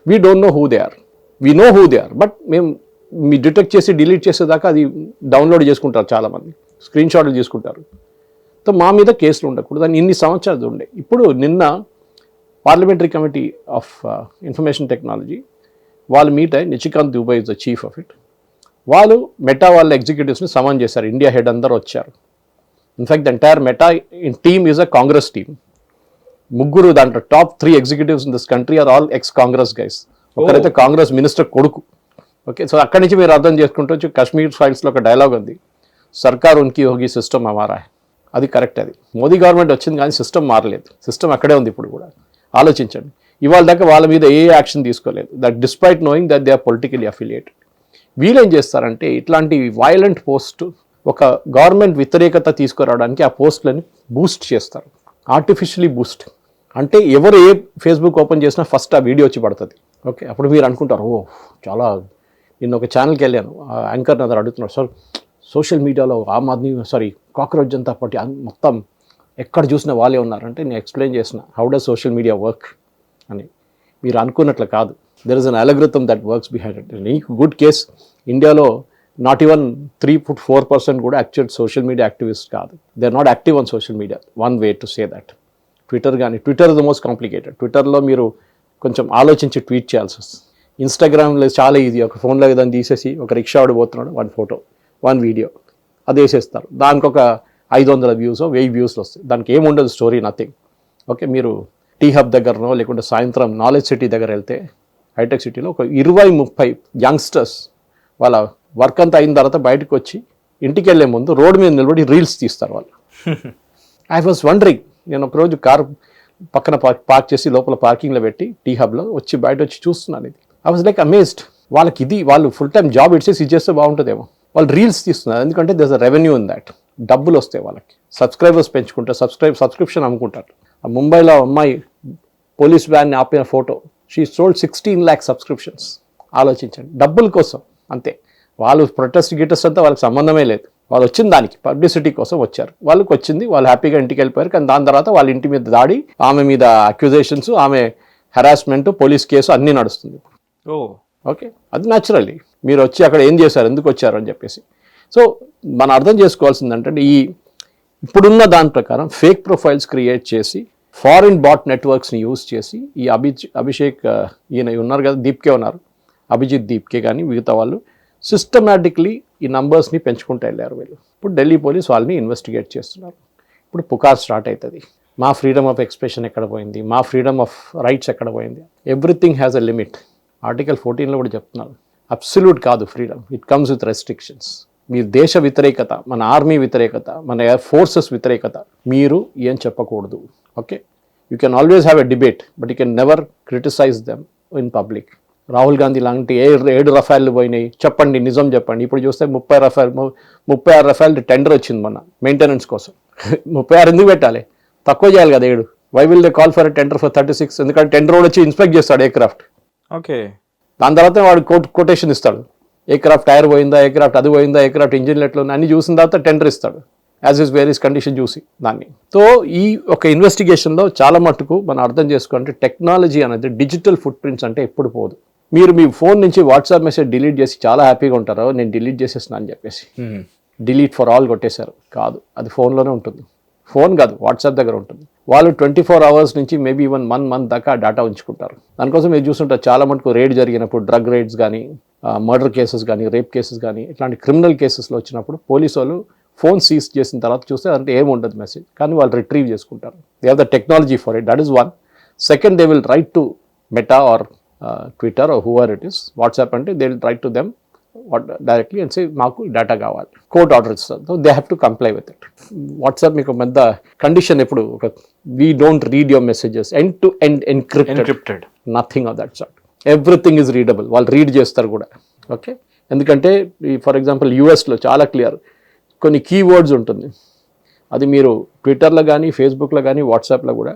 we don't know who they are, we know who they are, but మేము మీ డిటెక్ట్ చేసి డిలీట్ చేసేదాకా అది డౌన్లోడ్ చేసుకుంటారు, చాలామంది స్క్రీన్ షాట్లు తీసుకుంటారు. సో మా మీద కేసులు ఉండకూడదు అని ఇన్ని సంవత్సరాలు ఉండే. ఇప్పుడు నిన్న parliamentary committee of information technology వాళ్ళు మీట్ అయ్యి, Nishikant Dubey is the chief of it, వాళ్ళు మెటా వాళ్ళ ఎగ్జిక్యూటివ్స్ని సమన్ చేశారు, ఇండియా హెడ్ అందరూ వచ్చారు. In fact the entire Meta in team is a Congress team. ముగ్గురు దాంట్లో top 3 executives in this country are all ex Congress guys. ఒకరైతే కాంగ్రెస్ మినిస్టర్ కొడుకు, ఓకే, సో అక్కడి నుంచి మీరు అర్థం చేసుకుంటూ కాశ్మీర్ ఫైల్స్లో ఒక డైలాగ్ ఉంది, సర్కార్ ఉనికి హోగి సిస్టమ్ హమారా హై. అది కరెక్ట్. అది మోదీ గవర్నమెంట్ వచ్చింది కానీ సిస్టమ్ మారలేదు. సిస్టమ్ అక్కడే ఉంది ఇప్పుడు కూడా. ఆలోచించండి, ఇవాళ దాకా వాళ్ళ మీద ఏ యాక్షన్ తీసుకోలేదు, that despite knowing that they are politically affiliated. వీళ్ళేం చేస్తారంటే ఇట్లాంటి వైలెంట్ పోస్ట్ ఒక గవర్నమెంట్ వ్యతిరేకత తీసుకురావడానికి ఆ పోస్టులని బూస్ట్ చేస్తారు, ఆర్టిఫిషియలీ బూస్ట్. అంటే ఎవరు ఏ ఫేస్బుక్ ఓపెన్ చేసినా ఫస్ట్ ఆ వీడియో వచ్చి పడుతుంది. ఓకే, అప్పుడు మీరు అనుకుంటారు, ఓ చాలా. నిన్న ఒక ఛానల్కి వెళ్ళాను, ఆ యాంకర్ నా దగ్గర అడుగుతున్నాడు, సార్ సోషల్ మీడియాలో ఆమ్ ఆద్మీ కాక్రోచ్ జనతా పార్టీ మొత్తం ఎక్కడ చూసినా వాళ్ళే ఉన్నారంటే నేను ఎక్స్ప్లెయిన్ చేసిన how does social media work అని. మీరు అనుకున్నట్లు కాదు, there is an algorithm that works behind it. నీకు గుడ్ కేస్, ఇండియాలో నాట్ ఈవెన్ 3-4% కూడా యాక్చువల్ సోషల్ మీడియా యాక్టివిస్ట్ కాదు. They are not active on social media. One way to say that. Twitter కానీ, Twitter is the most complicated. ట్విట్టర్లో మీరు కొంచెం ఆలోచించి ట్వీట్ చేయాల్సి వస్తుంది. ఇన్స్టాగ్రామ్లో చాలా ఈజీ, ఒక ఫోన్లో ఏదైనా తీసేసి ఒక రిక్షా ఆడిపోతున్నాడు, 1 ఫోటో 1 వీడియో అది వేసేస్తారు, దానికి ఒక 500 వ్యూస్ 1000 వ్యూస్లు వస్తాయి. దానికి ఏముండదు, స్టోరీ నథింగ్. ఓకే, మీరు టీ హబ్ దగ్గరనో లేకుంటే సాయంత్రం నాలెడ్జ్ సిటీ దగ్గర వెళ్తే, హైటెక్ సిటీలో ఒక 20-30 యంగ్స్టర్స్ వాళ్ళ వర్క్ అంతా అయిన తర్వాత బయటకు వచ్చి ఇంటికి వెళ్ళే ముందు రోడ్డు మీద నిలబడి రీల్స్ తీస్తారు వాళ్ళు. ఐ వాజ్ వండరింగ్, నేను ఒకరోజు కారు పక్కన పార్క్ చేసి లోపల పార్కింగ్లో పెట్టి టీ హబ్లో వచ్చి బయట వచ్చి చూస్తున్నాను. ఇది ఐ వాజ్ లైక్ అమేజ్డ్. వాళ్ళకి ఇది వాళ్ళు ఫుల్ టైం జాబ్ ఇచ్చేసి ఇది చేస్తే బాగుంటుందేమో, వాళ్ళు రీల్స్ తీస్తున్నారు. ఎందుకంటే there is a revenue in that. డబ్బులు వస్తాయి వాళ్ళకి, సబ్స్క్రైబర్స్ పెంచుకుంటారు, సబ్స్క్రిప్షన్ అమ్ముకుంటారు. ఆ ముంబైలో అమ్మాయి పోలీస్ వ్యాన్ని ఆపిన photo, she sold 16 lakh subscriptions. ఆలోచించండి, డబ్బుల కోసం అంతే. వాళ్ళు ప్రొటెస్ట్ గిటెస్ట్ అంతా వాళ్ళకి సంబంధమే లేదు. వాళ్ళు వచ్చిన దానికి పబ్లిసిటీ కోసం వచ్చారు, వాళ్ళకి వచ్చింది, వాళ్ళు హ్యాపీగా ఇంటికి వెళ్ళిపోయారు. కానీ దాని తర్వాత వాళ్ళ ఇంటి మీద దాడి, ఆమె మీద అక్యూజేషన్స్, ఆమె హెరాస్మెంట్, పోలీస్ కేసు అన్నీ నడుస్తుంది. ఓకే, అది న్యాచురల్లీ మీరు వచ్చి అక్కడ ఏం చేశారు, ఎందుకు వచ్చారు అని చెప్పేసి. సో మనం అర్థం చేసుకోవాల్సింది అంటే ఈ ఇప్పుడున్న దాని ప్రకారం ఫేక్ ప్రొఫైల్స్ క్రియేట్ చేసి ఫారిన్ బాట్ నెట్వర్క్స్ని యూజ్ చేసి ఈ అభిషేక్ ఈయన ఉన్నారు కదా, దీప్కే ఉన్నారు, అభిజిత్ దీప్కే కానీ మిగతా వాళ్ళు సిస్టమేటిక్లీ ఈ నంబర్స్ని పెంచుకుంటూ వెళ్ళారు వీళ్ళు. ఇప్పుడు ఢిల్లీ పోలీస్ వాళ్ళని ఇన్వెస్టిగేట్ చేస్తున్నారు. ఇప్పుడు పుకార్ స్టార్ట్ అవుతుంది, మా ఫ్రీడమ్ ఆఫ్ ఎక్స్ప్రెషన్ ఎక్కడ పోయింది, మా ఫ్రీడమ్ ఆఫ్ రైట్స్ ఎక్కడ పోయింది. Everything has a limit. Article 14లో కూడా చెప్తున్నారు, అబ్సల్యూట్ కాదు freedom, it comes with restrictions. మీరు దేశ వ్యతిరేకత, మన ఆర్మీ వ్యతిరేకత, మన ఎయిర్ ఫోర్సెస్ వ్యతిరేకత మీరు ఏం చెప్పకూడదు. Okay, you can always have a debate but you can never criticize them in public. Rahul Gandhi లాంటి 7 రఫాల్లు పోయినాయి, చెప్పండి నిజం చెప్పండి. ఇప్పుడు చూస్తే 36 రఫాల్ టెండర్ వచ్చింది మొన్న మెయింటెనెన్స్ కోసం. 36 ఎందుకు పెట్టాలి, తక్కువ చేయాలి కదా 7. Why will they call for a tender for 36? ఎందుకంటే టెండర్ వచ్చి ఇన్స్పెక్ట్ చేస్తాడు ఎయిర్ క్రాఫ్ట్. ఓకే, దాని తర్వాత వాడు కొటేషన్ ఇస్తాడు, ఎయిర్ క్రాఫ్ట్ టైర్ పోయిందా, ఎయిర్ క్రాఫ్ట్ అది పోయిందా, ఎయిర్ క్రాఫ్ట్ ఇంజిన్లు ఎట్లా ఉన్నాయి అన్ని చూసిన తర్వాత టెండర్ ఇస్తాడు, యాజ్ ఇస్ వేరియస్ కండిషన్ చూసి దాన్ని. సో ఈ ఒక ఇన్వెస్టిగేషన్లో చాలా మట్టుకు మనం అర్థం చేసుకోవాలంటే టెక్నాలజీ అనేది డిజిటల్ ఫుట్ ప్రింట్స్ అంటే ఎప్పుడు పోదు. మీరు మీ ఫోన్ నుంచి వాట్సాప్ మెసేజ్ డిలీట్ చేసి చాలా హ్యాపీగా ఉంటారో, నేను డిలీట్ చేసేసిన అని చెప్పేసి డిలీట్ ఫర్ ఆల్ కొట్టేశారు. కాదు, అది ఫోన్లోనే ఉంటుంది. ఫోన్ కాదు, వాట్సాప్ దగ్గర ఉంటుంది. వాళ్ళు 24 hours నుంచి మేబీ ఈవెన్ 1 month దాకా డేటా ఉంచుకుంటారు. దానికోసం మీరు చూస్తుంటారు చాలా మటుకు రేడ్ జరిగినప్పుడు, డ్రగ్ రేడ్స్ కానీ, మర్డర్ కేసెస్ కానీ, రేప్ కేసెస్ కానీ, ఇట్లాంటి క్రిమినల్ కేసెస్లో వచ్చినప్పుడు పోలీసు వాళ్ళు ఫోన్ సీజ్ చేసిన తర్వాత చూస్తే అంటే ఏముండదు మెసేజ్, కానీ వాళ్ళు రిట్రీవ్ చేసుకుంటారు. They have the technology for it. That is one. Second, they will write to Meta or Twitter or whoever it is. WhatsApp అంటే they will write to them directly and say మాకు డేటా కావాలి, కోర్ట్ ఆర్డర్ ఇస్తారు, they have to comply with it. WhatsApp మీకు పెద్ద కండిషన్ ఎప్పుడు ఒక we don't read your messages end to end encrypted, nothing of that sort. Everything is readable. వాళ్ళు రీడ్ చేస్తారు కూడా. ఓకే, ఎందుకంటే ఫర్ ఎగ్జాంపుల్ యూఎస్లో చాలా క్లియర్ కొన్ని కీవర్డ్స్ ఉంటుంది, అది మీరు ట్విట్టర్లో కానీ, ఫేస్బుక్లో కానీ, వాట్సాప్లో కూడా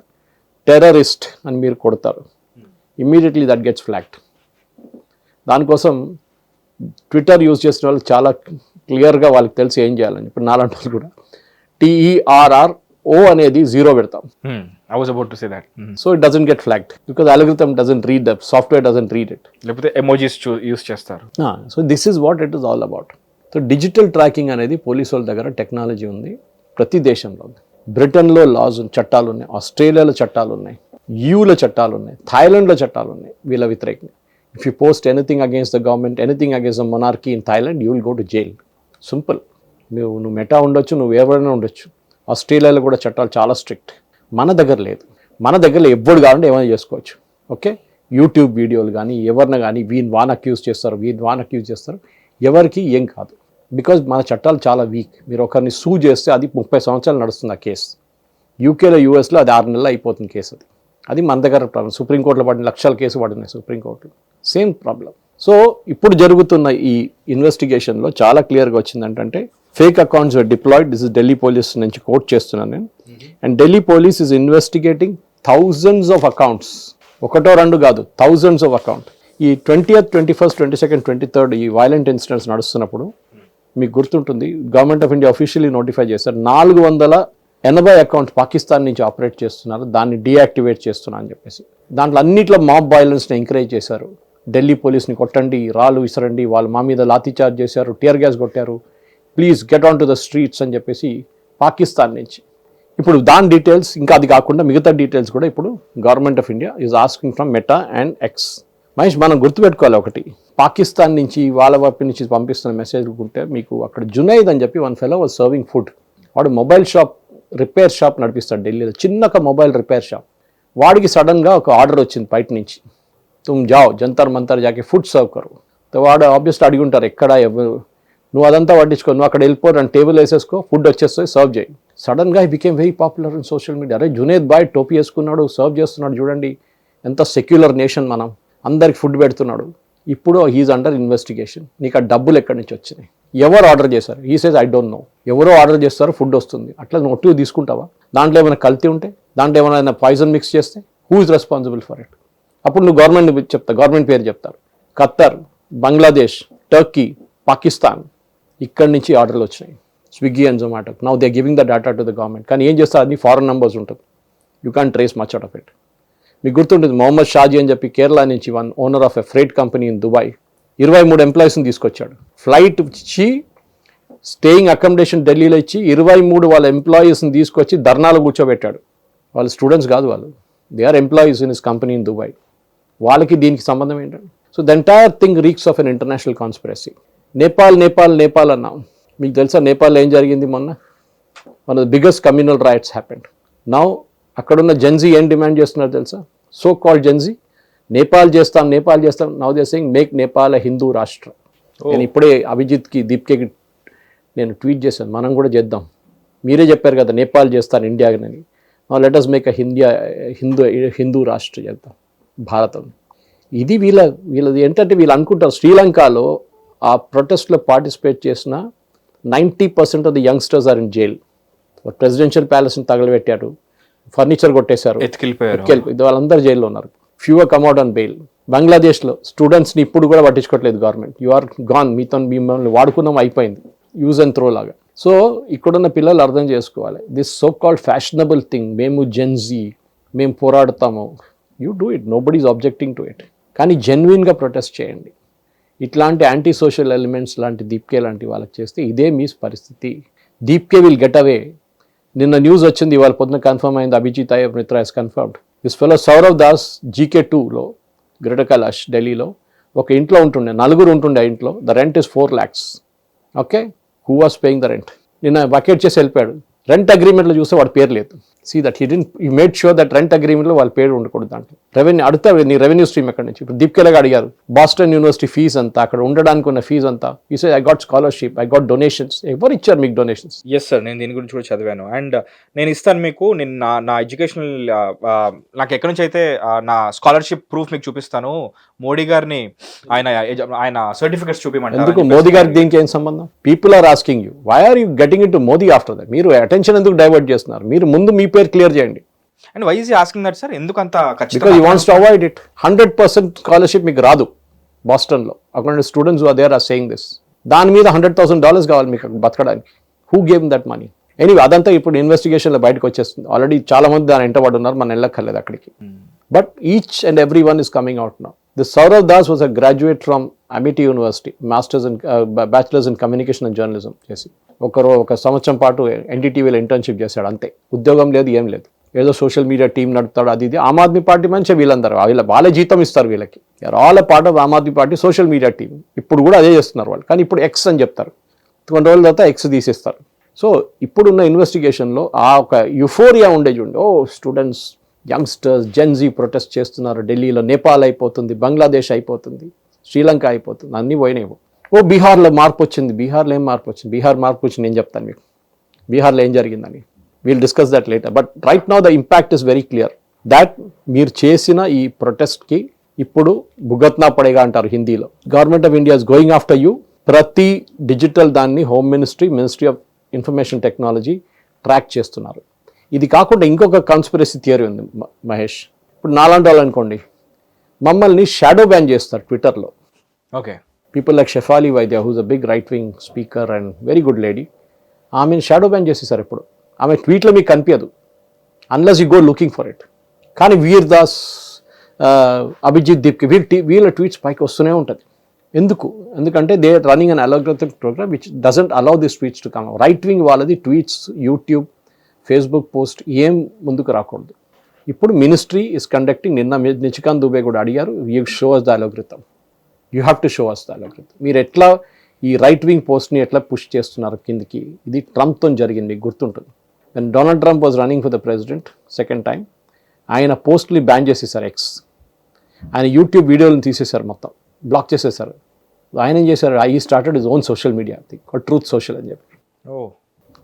టెర్రరిస్ట్ అని మీరు కొడతారు, ఇమ్మీడియట్లీ దట్ గెట్స్ ఫ్లాగ్డ్. దానికోసం ట్విట్టర్ యూజ్ చేసిన వాళ్ళు చాలా క్లియర్గా వాళ్ళకి తెలిసి ఏం చేయాలని. ఇప్పుడు నాలాంటి వాళ్ళు కూడా TERRO అనేది 0 పెడతాం. I was about to say that. So it doesn't get flagged because algorithm doesn't read the software doesn't read it. లేకపోతే emojis యూస్ చేస్తారు. So this is what it is all about. So digital tracking అనేది పోలీసు వాళ్ళ దగ్గర టెక్నాలజీ ఉంది, ప్రతి దేశంలో ఉంది. బ్రిటన్లో లాస్ చట్టాలు ఉన్నాయి, ఆస్ట్రేలియాలో చట్టాలు ఉన్నాయి, యూలో చట్టాలు ఉన్నాయి, థాయిలాండ్లో చట్టాలు ఉన్నాయి వీళ్ళ వ్యతిరేకంగా. If you post anything against the government, anything against the monarchy in Thailand, you will go to jail. Simple. నువ్వు మెటా ఉండొచ్చు, నువ్వు ఎవరైనా ఉండొచ్చు. ఆస్ట్రేలియాలో కూడా చట్టాలు చాలా స్ట్రిక్ట్. మన దగ్గర లేదు. మన దగ్గర ఎవ్వడు కావాలంటే ఏమైనా చేసుకోవచ్చు. ఓకే, యూట్యూబ్ వీడియోలు కానీ ఎవరిని కానీ వీని వాన్ అక్యూజ్ చేస్తారు ఎవరికి ఏం కాదు. బికాజ్ మన చట్టాలు చాలా వీక్. మీరు ఒకరిని సూ చేస్తే అది 30 సంవత్సరాలు నడుస్తుంది ఆ కేసు. యూకేలో యూఎస్లో అది 6 నెలలు అయిపోతుంది కేసు. అది మన దగ్గర ప్రాబ్లం. సుప్రీంకోర్టులో పడిన లక్షల కేసు పడినాయి సుప్రీంకోర్టులో, సేమ్ ప్రాబ్లం. సో ఇప్పుడు జరుగుతున్న ఈ ఇన్వెస్టిగేషన్లో చాలా క్లియర్గా వచ్చిందంటే fake accounts deployed. This is Delhi police నుంచి కోట్ చేస్తున్నాను నేను. And Delhi police is investigating thousands of accounts, ఒకటో రెండు కాదు, థౌజండ్స్ ఆఫ్ అకౌంట్. ఈ 20th, 21st, 22nd, 23rd ఈ వైలెంట్ ఇన్సిడెంట్స్ నడుస్తున్నప్పుడు మీకు గుర్తుంటుంది, government of India officially notify చేశారు 480 అకౌంట్స్ పాకిస్తాన్ నుంచి ఆపరేట్ చేస్తున్నారు, దాన్ని డీయాక్టివేట్ చేస్తున్నా అని చెప్పేసి. దాంట్లో అన్నిట్లో మాబ్ వైలెన్స్ని ఎంకరేజ్ చేశారు. ఢిల్లీ పోలీస్ని కొట్టండి, రాళ్ళు విసరండి, వాళ్ళు మా మీద లాఠీ చార్జ్ చేశారు, టియర్ గ్యాస్ కొట్టారు, please get on to the streets అని చెప్పేసి పాకిస్తాన్ నుంచి. ఇప్పుడు దాని డీటెయిల్స్ ఇంకా అది కాకుండా మిగతా డీటెయిల్స్ కూడా ఇప్పుడు government of India is asking from meta and X. Mahesh, మనం గుర్తుపెట్టుకోవాలి ఒకటి, పాకిస్తాన్ నుంచి వాళ్ళ వైపు నుంచి పంపిస్తున్న మెసేజ్ ఉంటే మీకు అక్కడ జునైద్ అని చెప్పి one fellow was serving food. వాడు మొబైల్ షాప్, రిపేర్ షాప్ నడిపిస్తాడు ఢిల్లీలో, చిన్నక మొబైల్ రిపేర్ షాప్. వాడికి సడన్గా ఒక ఆర్డర్ వచ్చింది బయట నుంచి, తుమ్ జావ్ జంతర్ మంతర్ జాకి ఫుడ్ సర్వ్ కరు. వాడు ఆబ్వియస్లీ అడిగి ఉంటారు ఎక్కడ ఎవరు, నువ్వు అదంతా పట్టించుకో, నువ్వు అక్కడ వెళ్ళిపో, నన్ను టేబుల్ వేసేసుకో, ఫుడ్ వచ్చేస్తుంది, సర్వ్ చేయి. సడన్గా he became very popular in social media. అరే జునేద్ బాయ్ టోపీ వేసుకున్నాడు, సర్వ్ చేస్తున్నాడు, చూడండి ఎంత సెక్యులర్ నేషన్ మనం, అందరికి ఫుడ్ పెడుతున్నాడు. ఇప్పుడు హీఈస్ అండర్ ఇన్వెస్టిగేషన్. నీకు ఆ డబ్బులు ఎక్కడి నుంచి వచ్చినాయి, ఎవరు ఆర్డర్ చేశారు? He says I don't know. ఎవరో ఆర్డర్ చేస్తారు, ఫుడ్ వస్తుంది, అట్లా నువ్వు ఒట్టిగా తీసుకుంటావా? దాంట్లో ఏమైనా కల్తీ ఉంటే, దాంట్లో ఏమైనా పాయిజన్ మిక్స్ చేస్తే who is responsible for it? అప్పుడు నువ్వు గవర్నమెంట్ పేరు చెప్తారు. ఖత్తర్, బంగ్లాదేశ్, టర్కీ, పాకిస్తాన్, ఇక్కడి నుంచి ఆర్డర్లు వచ్చినాయి, Swiggy and Zomato. Now they giving the data to the government. కానీ ఏం చేస్తారు, అన్ని ఫారెన్ నంబర్స్ ఉంటుంది, you can trace much out of it. మీకు గుర్తుంటుంది మొహమ్మద్ షాజీ అని చెప్పి కేరళ నుంచి one owner of a freight company in Dubai 23 ఎంప్లాయీస్ని తీసుకొచ్చాడు. ఫ్లైట్ ఇచ్చి స్టేయింగ్ అకామిడేషన్ ఢిల్లీలో ఇచ్చి 23 వాళ్ళ ఎంప్లాయీస్ని తీసుకొచ్చి ధర్నాలు కూర్చోబెట్టాడు. వాళ్ళు స్టూడెంట్స్ కాదు, వాళ్ళు they are employees in his company in Dubai. వాళ్ళకి దీనికి సంబంధం ఏంటంటే, so the entire thing reeks of an international conspiracy. Nepal అన్నాం. మీకు తెలుసా నేపాల్లో ఏం జరిగింది మొన్న? One of the biggest communal riots happened. Now అక్కడున్న జెన్జీ ఏం డిమాండ్ చేస్తున్నారు తెలుసా? సో కాల్డ్ జెన్జీ, నేపాల్ చేస్తాం. Now they saying make Nepal a Hindu Rashtra. నేను ఇప్పుడే అభిజిత్కి, దీప్కేకి నేను ట్వీట్ చేశాను, మనం కూడా చేద్దాం. మీరే చెప్పారు కదా నేపాల్ చేస్తాను ఇండియాని. Now let us make a Hindu రాష్ట్ర చేద్దాం భారతం. ఇది వీళ్ళది ఏంటంటే, వీళ్ళు అనుకుంటారు శ్రీలంకలో ఆ ప్రొటెస్ట్లో పార్టిసిపేట్ చేసిన 90% of the youngsters are in jail. Presidential ప్యాలెస్ని తగలబెట్టారు, ఫర్నిచర్ కొట్టేశారు, ఎత్తుకెళ్ళిపోయారు. వాళ్ళందరూ జైల్లో ఉన్నారు. Fewer came out on bail. బంగ్లాదేశ్లో స్టూడెంట్స్ని ఇప్పుడు కూడా పట్టించుకోవట్లేదు గవర్నమెంట్. యు ఆర్ గాన్, మిమ్మల్ని వాడుకున్నాం, అయిపోయింది, యూజ్ అండ్ త్రో లాగా. సో ఇక్కడున్న పిల్లలు అర్థం చేసుకోవాలి, this so called fashionable thing, మేము జెన్జీ, మేము పోరాడతాము, you do it, nobody is objecting to it. కానీ జెన్యున్గా ప్రొటెస్ట్ చేయండి. ఇట్లాంటి యాంటీ సోషల్ ఎలిమెంట్స్ లాంటి దీప్కే లాంటి వాళ్ళకి చేస్తే ఇదే మీ పరిస్థితి. Dipke will get away. నిన్న న్యూస్ వచ్చింది, ఇవాళ పొద్దున కన్ఫర్మ్ అయింది, Abhijit Iyer Mitra is confirmed. This fellow Sourav Das GK2లో గ్రేటర్ కైలాష్ ఢిల్లీలో ఒక ఇంట్లో ఉంటుండే, 4 ఉంటుండే ఆ ఇంట్లో. The rent is 4 lakhs. Okay, who was paying the rent? నిన్న వకేట్ చేసి వెళ్ళిపోయాడు. రెంట్ అగ్రిమెంట్లో చూస్తే వాడి పేరు లేదు. See that he made sure that rent అగ్రిమెంట్లో వాళ్ళ పేరు ఉండకూడదు దాంట్లో. రెవెన్యూ అడుగుతా, నీ రెవెన్యూ స్ట్రీమ్ ఎక్కడి నుంచి? ఇప్పుడు దీప్కేలాగా అడిగారు, బాస్టన్ యూనివర్సిటీ ఫీజు అంతా, అక్కడ ఉండడానికి ఉన్న ఫీజు అంతా. ఈ say I got scholarship, I got donations. ఎవరు ఇచ్చారు మీకు డొనేషన్స్? ఎస్ సార్, నేను దీని గురించి కూడా చదివాను. అండ్ నేను ఇస్తాను మీకు, నేను నా ఎడ్యుకేషనల్, నాకు ఎక్కడి నుంచి అయితే నా స్కాలర్షిప్ ప్రూఫ్ మీకు చూపిస్తాను. మోడీ గారిని ఆయన సర్టిఫికెట్స్ చూపించమంటారు. ఎందుకు మోదీ గారికి దీనికి ఏం సంబంధం? People are asking you, why are you getting into Modi after that? మీరు అటెన్షన్ ఎందుకు డైవర్ట్ చేస్తున్నారు? మీరు ముందు మీ పేరు క్లియర్ చేయండి. And why is asking that sir? ఎందుకు అంత ఖచ్చితంగా? Because he wants to avoid it. 100% scholarship మీకు రాదు బాస్టన్లో. అక్కడ students there are saying this. దాని మీద $100,000 కావాలి మీకు బతకడానికి. Who gave that money? Anyway, అదంతా ఇప్పుడు ఇన్వెస్టిగేషన్లో బయటకు వచ్చేస్తుంది. ఆల్రెడీ చాలా మంది దాని వెంటబడి ఉన్నారు, మనం వెళ్ళక్కర్లేదు అక్కడికి. But each and every one is coming out now. This Sourav Das was a graduate from Amity university, bachelors in communication and journalism చేసి ఒక సంవత్సరం పాటు NDTVలో ఇంటర్న్షిప్ చేశాడు. అంతే, ఉద్యోగం లేదు, ఏం లేదు. ఏదో సోషల్ మీడియా టీం నడుపుతాడు, అది ఇది. ఆమ్ ఆద్మీ పార్టీ మంచిగా వీళ్ళందరూ వాళ్ళే జీతం ఇస్తారు వీళ్ళకి. All part of Aam Aadmi Party social media team. ఇప్పుడు కూడా అదే చేస్తున్నారు వాళ్ళు. కానీ ఇప్పుడు X అని చెప్తారు, కొన్ని రోజుల తర్వాత X తీసేస్తారు. సో ఇప్పుడున్న ఇన్వెస్టిగేషన్లో ఆ ఒక యుఫోరియా ఉండే చూడండి, ఓ స్టూడెంట్స్ యంగ్స్టర్స్ జెన్జీ ప్రొటెస్ట్ చేస్తున్నారు ఢిల్లీలో. నేపాల్ అయిపోతుంది, బంగ్లాదేశ్ అయిపోతుంది, శ్రీలంక అయిపోతుంది, అన్నీ పోయినాయి. ఓ బీహార్లో మార్పు వచ్చింది. బీహార్లో ఏం మార్పు వచ్చింది? బీహార్ మార్పు వచ్చింది నేను చెప్తాను మీకు. బీహార్లో ఏం జరిగిందని wheel discuss that later. But right now the impact is very clear that మీరు చేసిన ఈ ప్రొటెస్ట్కి ఇప్పుడు భుగత్నా పడేగా అంటారు హిందీలో. Government of India is going after you. ప్రతి డిజిటల్ దాన్ని home ministry of information technology track చేస్తున్నారు. ఇది కాకుండా ఇంకొక కాన్స్పిరసీ థియరీ ఉంది మహేష్. ఇప్పుడు నాలాంటి వాళ్ళు అనుకోండి, మమ్మల్ని షాడో బ్యాన్ చేస్తారు ట్విట్టర్లో. Okay. People like Shefali Vaidya who's a big right wing speaker and very good lady. ఆమెను షాడో బ్యాన్ చేసేసారు. ఇప్పుడు ఆమె ట్వీట్లో మీకు కనిపించదు unless you go looking for it. కానీ వీర్ దాస్, అభిజిత్ దీప్కి వీళ్ళ ట్వీట్స్ పైకి వస్తూనే ఉంటుంది. ఎందుకంటే they are running an algorithmic program which doesn't allow this tweets to come. Right wing వాళ్ళది ట్వీట్స్, యూట్యూబ్, ఫేస్బుక్ పోస్ట్ ఏం ముందుకు రాకూడదు. ఇప్పుడు మినిస్ట్రీ ఇస్ కండక్టింగ్, నిన్న నిచికాంత్ దుబే కూడా అడిగారు, you show us the algorithm, you have to show us the algorithm. మీరు ఎట్లా ఈ రైట్ వింగ్ పోస్ట్ని ఎట్లా పుష్ చేస్తున్నారు కిందికి. ఇది ట్రంప్తో జరిగింది, గుర్తుంటుంది. When Donald Trump was running for the president second time, ఆయన పోస్ట్ని బ్యాన్ చేసేసారు ఎక్స్. ఆయన యూట్యూబ్ వీడియోలను తీసేశారు, మొత్తం బ్లాక్ చేసేసారు. ఆయన ఏం చేశారు, I started is own social media Truth Social అని చెప్పి.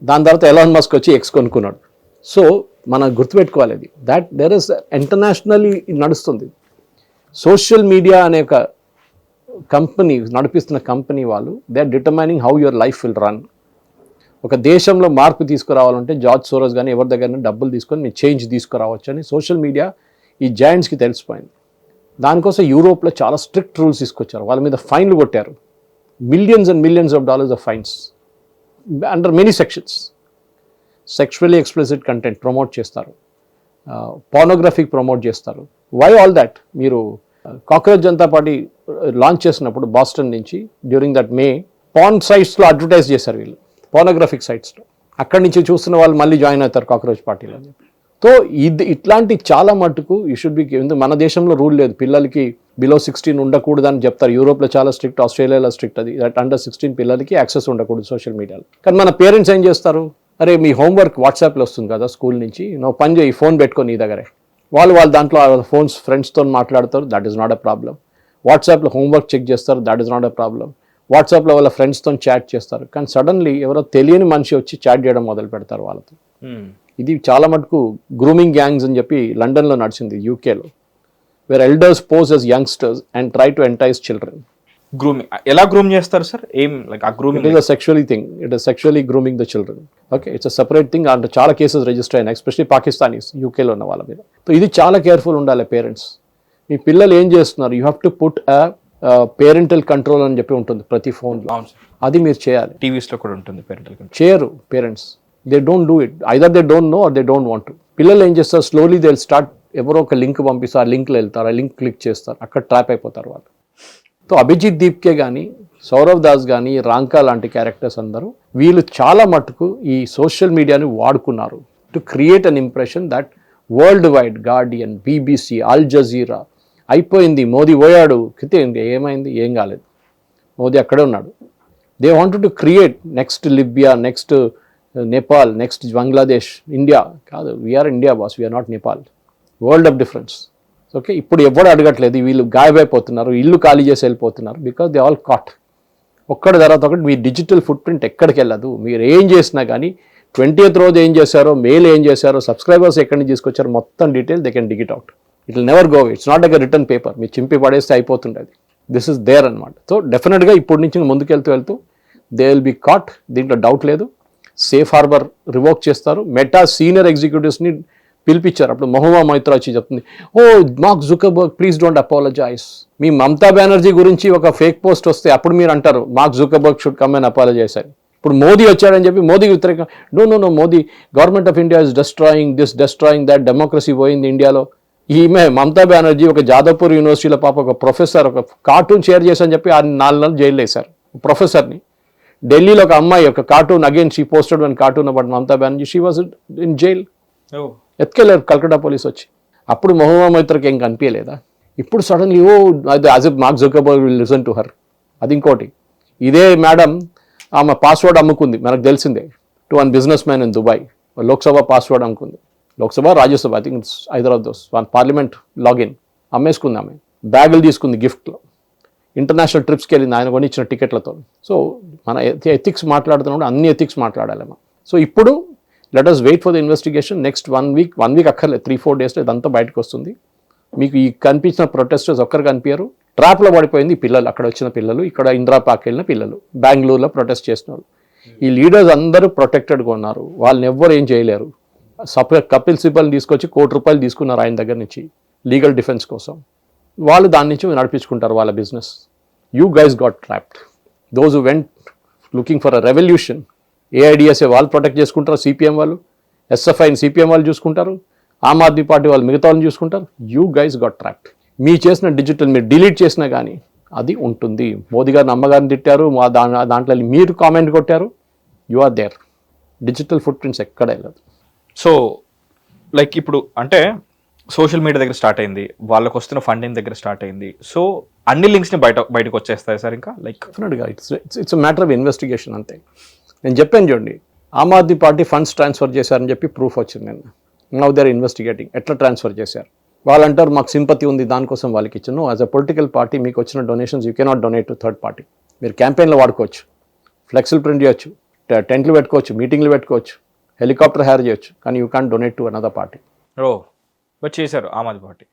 దాని తర్వాత ఎలాన్ మస్క్ వచ్చి ఎక్స్ కొనుక్కున్నాడు. సో మనం గుర్తుపెట్టుకోవాలి అది దాట్ దెర్ ఇస్ ఇంటర్నేషనల్లీ నడుస్తుంది. సోషల్ మీడియా అనే ఒక కంపెనీ నడిపిస్తున్న కంపెనీ వాళ్ళు they are determining how your life will run. ఒక దేశంలో మార్పు తీసుకురావాలంటే జార్జ్ సోరోస్ కానీ ఎవరి దగ్గర డబ్బులు తీసుకొని మీరు చేంజ్ తీసుకురావచ్చు అని సోషల్ మీడియా ఈ జాయింట్స్కి తెలిసిపోయింది. దానికోసం యూరోప్లో చాలా స్ట్రిక్ట్ రూల్స్ తీసుకొచ్చారు. వాళ్ళ మీద ఫైన్లు కొట్టారు, millions and millions of dollars of fines under many sections. Sexually explicit content promote చేస్తారు, పోర్నోగ్రఫీకి ప్రమోట్ చేస్తారు. Why all that? మీరు కాక్రోచ్ జనతా పార్టీ లాంచ్ చేసినప్పుడు బాస్టన్ నుంచి డ్యూరింగ్ దట్ మే పాన్ సైట్స్లో అడ్వర్టైజ్ చేశారు వీళ్ళు, పోర్నోగ్రఫిక్ సైట్స్లో. అక్కడి నుంచి చూస్తున్న వాళ్ళు మళ్ళీ జాయిన్ అవుతారు కాక్రోచ్ పార్టీలో అని చెప్పి. సో ఇట్లాంటి చాలా మటుకు యూ షుడ్ బి. మన దేశంలో రూల్ లేదు, పిల్లలకి బిలో 16 ఉండకూడదని చెప్తారు. యూరోప్లో చాలా స్ట్రిక్ట్, ఆస్ట్రేలియాలో స్ట్రిక్ట్ అది. దట్ అండర్ 16 పిల్లలకి యాక్సెస్ ఉండకూడదు సోషల్ మీడియాలో. కానీ మన పేరెంట్స్ ఏం చేస్తారు, అరే మీ హోంవర్క్ వాట్సాప్లో వస్తుంది కదా స్కూల్ నుంచి, నువ్వు పని చేయి, ఫోన్ పెట్టుకొని నీ దగ్గరే. వాళ్ళు దాంట్లో ఫోన్స్ ఫ్రెండ్స్తో మాట్లాడతారు, that is not a problem. వాట్సాప్లో హోంవర్క్ చెక్ చేస్తారు, that is not a problem. వాట్సాప్లో వాళ్ళ ఫ్రెండ్స్తో చాట్ చేస్తారు. కానీ సడన్లీ ఎవరో తెలియని మనిషి వచ్చి చాట్ చేయడం మొదలు పెడతారు వాళ్ళతో. ఇది చాలా మటుకు గ్రూమింగ్ గ్యాంగ్స్ అని చెప్పి లండన్లో నడిచింది, యూకేలో, where elders pose as youngsters and try to entice children. Grooming ఎలా గ్రూమ్ చేస్తారు సార్? ఏం లైక్ ఆ grooming? It is a sexually thing. It is sexually grooming the children. Okay, it's a separate thing. అంటే చాలా కేసెస్ రిజిస్టర్ అయినాయి, ఎస్పెషలీ పాకిస్తానీస్ యూకేలో ఉన్న వాళ్ళ మీద. సో ఇది చాలా కేర్ఫుల్ ఉండాలి పేరెంట్స్. మీ పిల్లలు ఏం చేస్తున్నారు, you have to put a parental control అని చెప్పి ఉంటుంది ప్రతి ఫోన్లో. అది మీరు చేయాలి. టీవీస్లో కూడా ఉంటుంది పేరెంటల్ కంట్రోల్. చేయరు parents. They don't do it. Either they don't know or they don't want to. పిల్లలు ఏం చేస్తారు, స్లోలీ దే విల్ స్టార్ట్, ఎవరో ఒక లింక్ పంపిస్తారు, ఆ లింక్లో వెళ్తారు, ఆ లింక్ క్లిక్ చేస్తారు, అక్కడ ట్రాప్ అయిపోతారు వాళ్ళు. సో అభిజిత్ దీప్కే కానీ, సౌరవ్ దాస్ కానీ, రాంకా లాంటి క్యారెక్టర్స్ అందరూ వీళ్ళు చాలా మటుకు ఈ సోషల్ మీడియాని వాడుకున్నారు to create an impression that world wide Guardian, BBC, Al Jazeera అయిపోయింది, మోదీ పోయాడు, ఏమైంది, ఏం కాలేదు, మోదీ అక్కడే ఉన్నాడు. They wanted to create next Libya, next Nepal, next Bangladesh, India కాదు. We are India boss, we are not Nepal. World of difference. Okay, ఇప్పుడు ఎవరు అడగట్లేదు, వీళ్ళు గాయమైపోతున్నారు, ఇల్లు ఖాళీ చేసి వెళ్ళిపోతున్నారు, బికాస్ దే ఆల్ కాట్. ఒక్కడి తర్వాత ఒకటి మీ డిజిటల్ ఫుట్ ప్రింట్ ఎక్కడికి వెళ్ళదు. మీరు ఏం చేసినా కానీ 20th రోజు ఏం చేశారో, మెయిల్ ఏం చేశారో, సబ్స్క్రైబర్స్ ఎక్కడి నుంచి తీసుకొచ్చారో మొత్తం detail they can dig it out. It will never go. It's not like a return paper, మీరు చింపి పడేస్తే అయిపోతుండేది. దిస్ ఇస్ దేర్ అనమాట. సో డెఫినెట్గా ఇప్పటి నుంచి ముందుకెళ్తూ దే విల్ బి కాట్, దీంట్లో డౌట్ లేదు. సేఫ్ హార్బర్ రివోక్ చేస్తారు. మెటా సీనియర్ ఎగ్జిక్యూటివ్స్ని పిలిపించారు. అప్పుడు మహువా మైత్రా వచ్చి చెప్తుంది, oh Mark Zuckerberg please don't apologise. మీ మమతా బెనర్జీ గురించి ఒక ఫేక్ పోస్ట్ వస్తే అప్పుడు మీరు అంటారు mark Zuckerberg should come and apologize అని. ఇప్పుడు మోదీ వచ్చాడని చెప్పి మోదీకి వ్యతిరేకంగా, no Modi, government of India is destroying this, destroying that, democracy పోయింది ఇండియాలో. ఈమె మమతా బెనర్జీ ఒక జాదవ్పూర్ యూనివర్సిటీలో పాప ఒక ప్రొఫెసర్ ఒక కార్టూన్ షేర్ చేసని చెప్పి 4 నెలలు జైలు వేశారు ప్రొఫెసర్ని. ఢిల్లీలో ఒక అమ్మాయి ఒక cartoon, again she posted one cartoon about Mamata Banerjee, she was in jail. ఎత్తుకెళ్ళారు కల్కటా పోలీస్ వచ్చి. అప్పుడు మహువా మైత్రకి ఏం కనిపించలేదా? ఇప్పుడు సడన్లీ ఓ అది as if Mark Zuckerberg will listen to her. అది ఇంకోటి, ఇదే మేడం ఆమె పాస్వర్డ్ అమ్ముకుంది, మనకు తెలిసిందే, to one businessman in Dubai. Lok Sabha password అమ్ముకుంది. Lok Sabha, Rajya Sabha, I think either of those. Parliament login అమ్మేసుకుంది ఆమె, బ్యాగులు తీసుకుంది గిఫ్ట్లో, ఇంటర్నేషనల్ ట్రిప్స్కి వెళ్ళింది ఆయన కొని ఇచ్చిన టికెట్లతో. సో మన ఎథిక్స్ మాట్లాడుతున్నప్పుడు అన్ని ఎథిక్స్ మాట్లాడాలి. సో ఇప్పుడు let us wait for the investigation. Next one week అక్కర్లేదు, 3-4 డేస్లో ఇదంతా బయటకు వస్తుంది. మీకు ఈ కనిపించిన ప్రొటెస్టర్స్ ఒక్కరు కనిపించారు. ట్రాప్లో పడిపోయింది ఈ పిల్లలు, అక్కడ వచ్చిన పిల్లలు, ఇక్కడ ఇందిరా పార్క్ వెళ్ళిన పిల్లలు, బెంగళూరులో ప్రొటెస్ట్ చేసిన వాళ్ళు. ఈ లీడర్స్ అందరూ ప్రొటెక్టెడ్గా ఉన్నారు, వాళ్ళని ఎవ్వరు ఏం చేయలేరు. సపరేట్ కపిల్ సిబల్ని తీసుకొచ్చి ₹1 కోటి తీసుకున్నారు ఆయన దగ్గర నుంచి లీగల్ డిఫెన్స్ కోసం. వాళ్ళు దాని నుంచి నడిపించుకుంటారు వాళ్ళ business. You guys got trapped. Those who went looking for a revolution, AIDSA వాళ్ళు ప్రొటెక్ట్ చేసుకుంటారు, సిపిఎం వాళ్ళు, ఎస్ఎఫ్ఐని సిపిఎం వాళ్ళు చూసుకుంటారు, ఆమ్ ఆద్మీ పార్టీ వాళ్ళు మిగతా వాళ్ళని చూసుకుంటారు. You guys got trapped. మీ చేసిన డిజిటల్ మీరు డిలీట్ చేసినా కానీ అది ఉంటుంది. మోదీ గారిని అమ్మగారిని తిట్టారు, దాంట్లో మీరు కామెంట్ కొట్టారు, you are there. Digital footprints ఎక్కడ వెళ్ళదు. సో లైక్ ఇప్పుడు అంటే సోషల్ మీడియా దగ్గర స్టార్ట్ అయింది, వాళ్ళకి వస్తున్న ఫండింగ్ దగ్గర స్టార్ట్ అయింది. సో అన్ని లింక్స్ని బయటకు వచ్చేస్తాయి సార్ ఇంకా లైక్ డెఫినెట్గా ఇట్స్ మ్యాటర్ ఆఫ్ ఇన్వెస్టిగేషన్ అంతే. నేను చెప్పాను చూడండి, ఆమ్ ఆద్మీ పార్టీ ఫండ్స్ ట్రాన్స్ఫర్ చేశారని చెప్పి ప్రూఫ్ వచ్చింది నిన్న. నౌ దే ఆర్ ఇన్వెస్టిగేటింగ్ ఎట్లా ట్రాన్స్ఫర్ చేశారు. వాళ్ళు అంటారు మాకు సింపతి ఉంది దానికోసం వాళ్ళకి ఇచ్చాను. యాజ్ అ పొలిటికల్ పార్టీ మీకు వచ్చిన donations you cannot donate to third party. మీరు క్యాంపెయిన్లో వాడుకోవచ్చు, ఫ్లెక్స్లు ప్రింట్ చేయొచ్చు, టెంట్లు పెట్టుకోవచ్చు, మీటింగ్లు పెట్టుకోవచ్చు, హెలికాప్టర్ హైర్ చేయొచ్చు, కానీ you can donate to another party. But చేశారు ఆమ్ ఆద్మీ పార్టీ.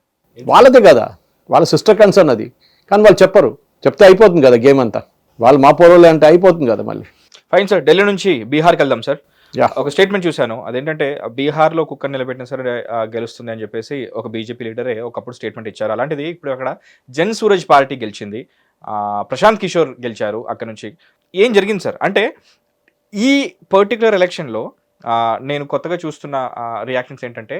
వాళ్ళదే కదా, వాళ్ళ సిస్టర్ కన్సర్న్ అది, కానీ వాళ్ళు చెప్పరు. చెప్తే అయిపోతుంది కదా గేమ్ అంతా. వాళ్ళు మా పోరోలే అంటే అయిపోతుంది కదా మళ్ళీ. ఫైన్ సార్, ఢిల్లీ నుంచి బీహార్కి వెళ్దాం సార్. ఒక స్టేట్మెంట్ చూశాను, అదేంటంటే బీహార్లో కుక్కర్ నిలబెట్టిన సరే గెలుస్తుంది అని చెప్పేసి ఒక బీజేపీ లీడరే ఒకప్పుడు స్టేట్మెంట్ ఇచ్చారు. అలాంటిది ఇప్పుడు అక్కడ జన్ సూరజ్ పార్టీ గెలిచింది, ప్రశాంత్ కిషోర్ గెలిచారు అక్కడ నుంచి. ఏం జరిగింది సార్? అంటే ఈ పర్టికులర్ ఎలక్షన్లో నేను కొత్తగా చూస్తున్న రియాక్షన్స్ ఏంటంటే,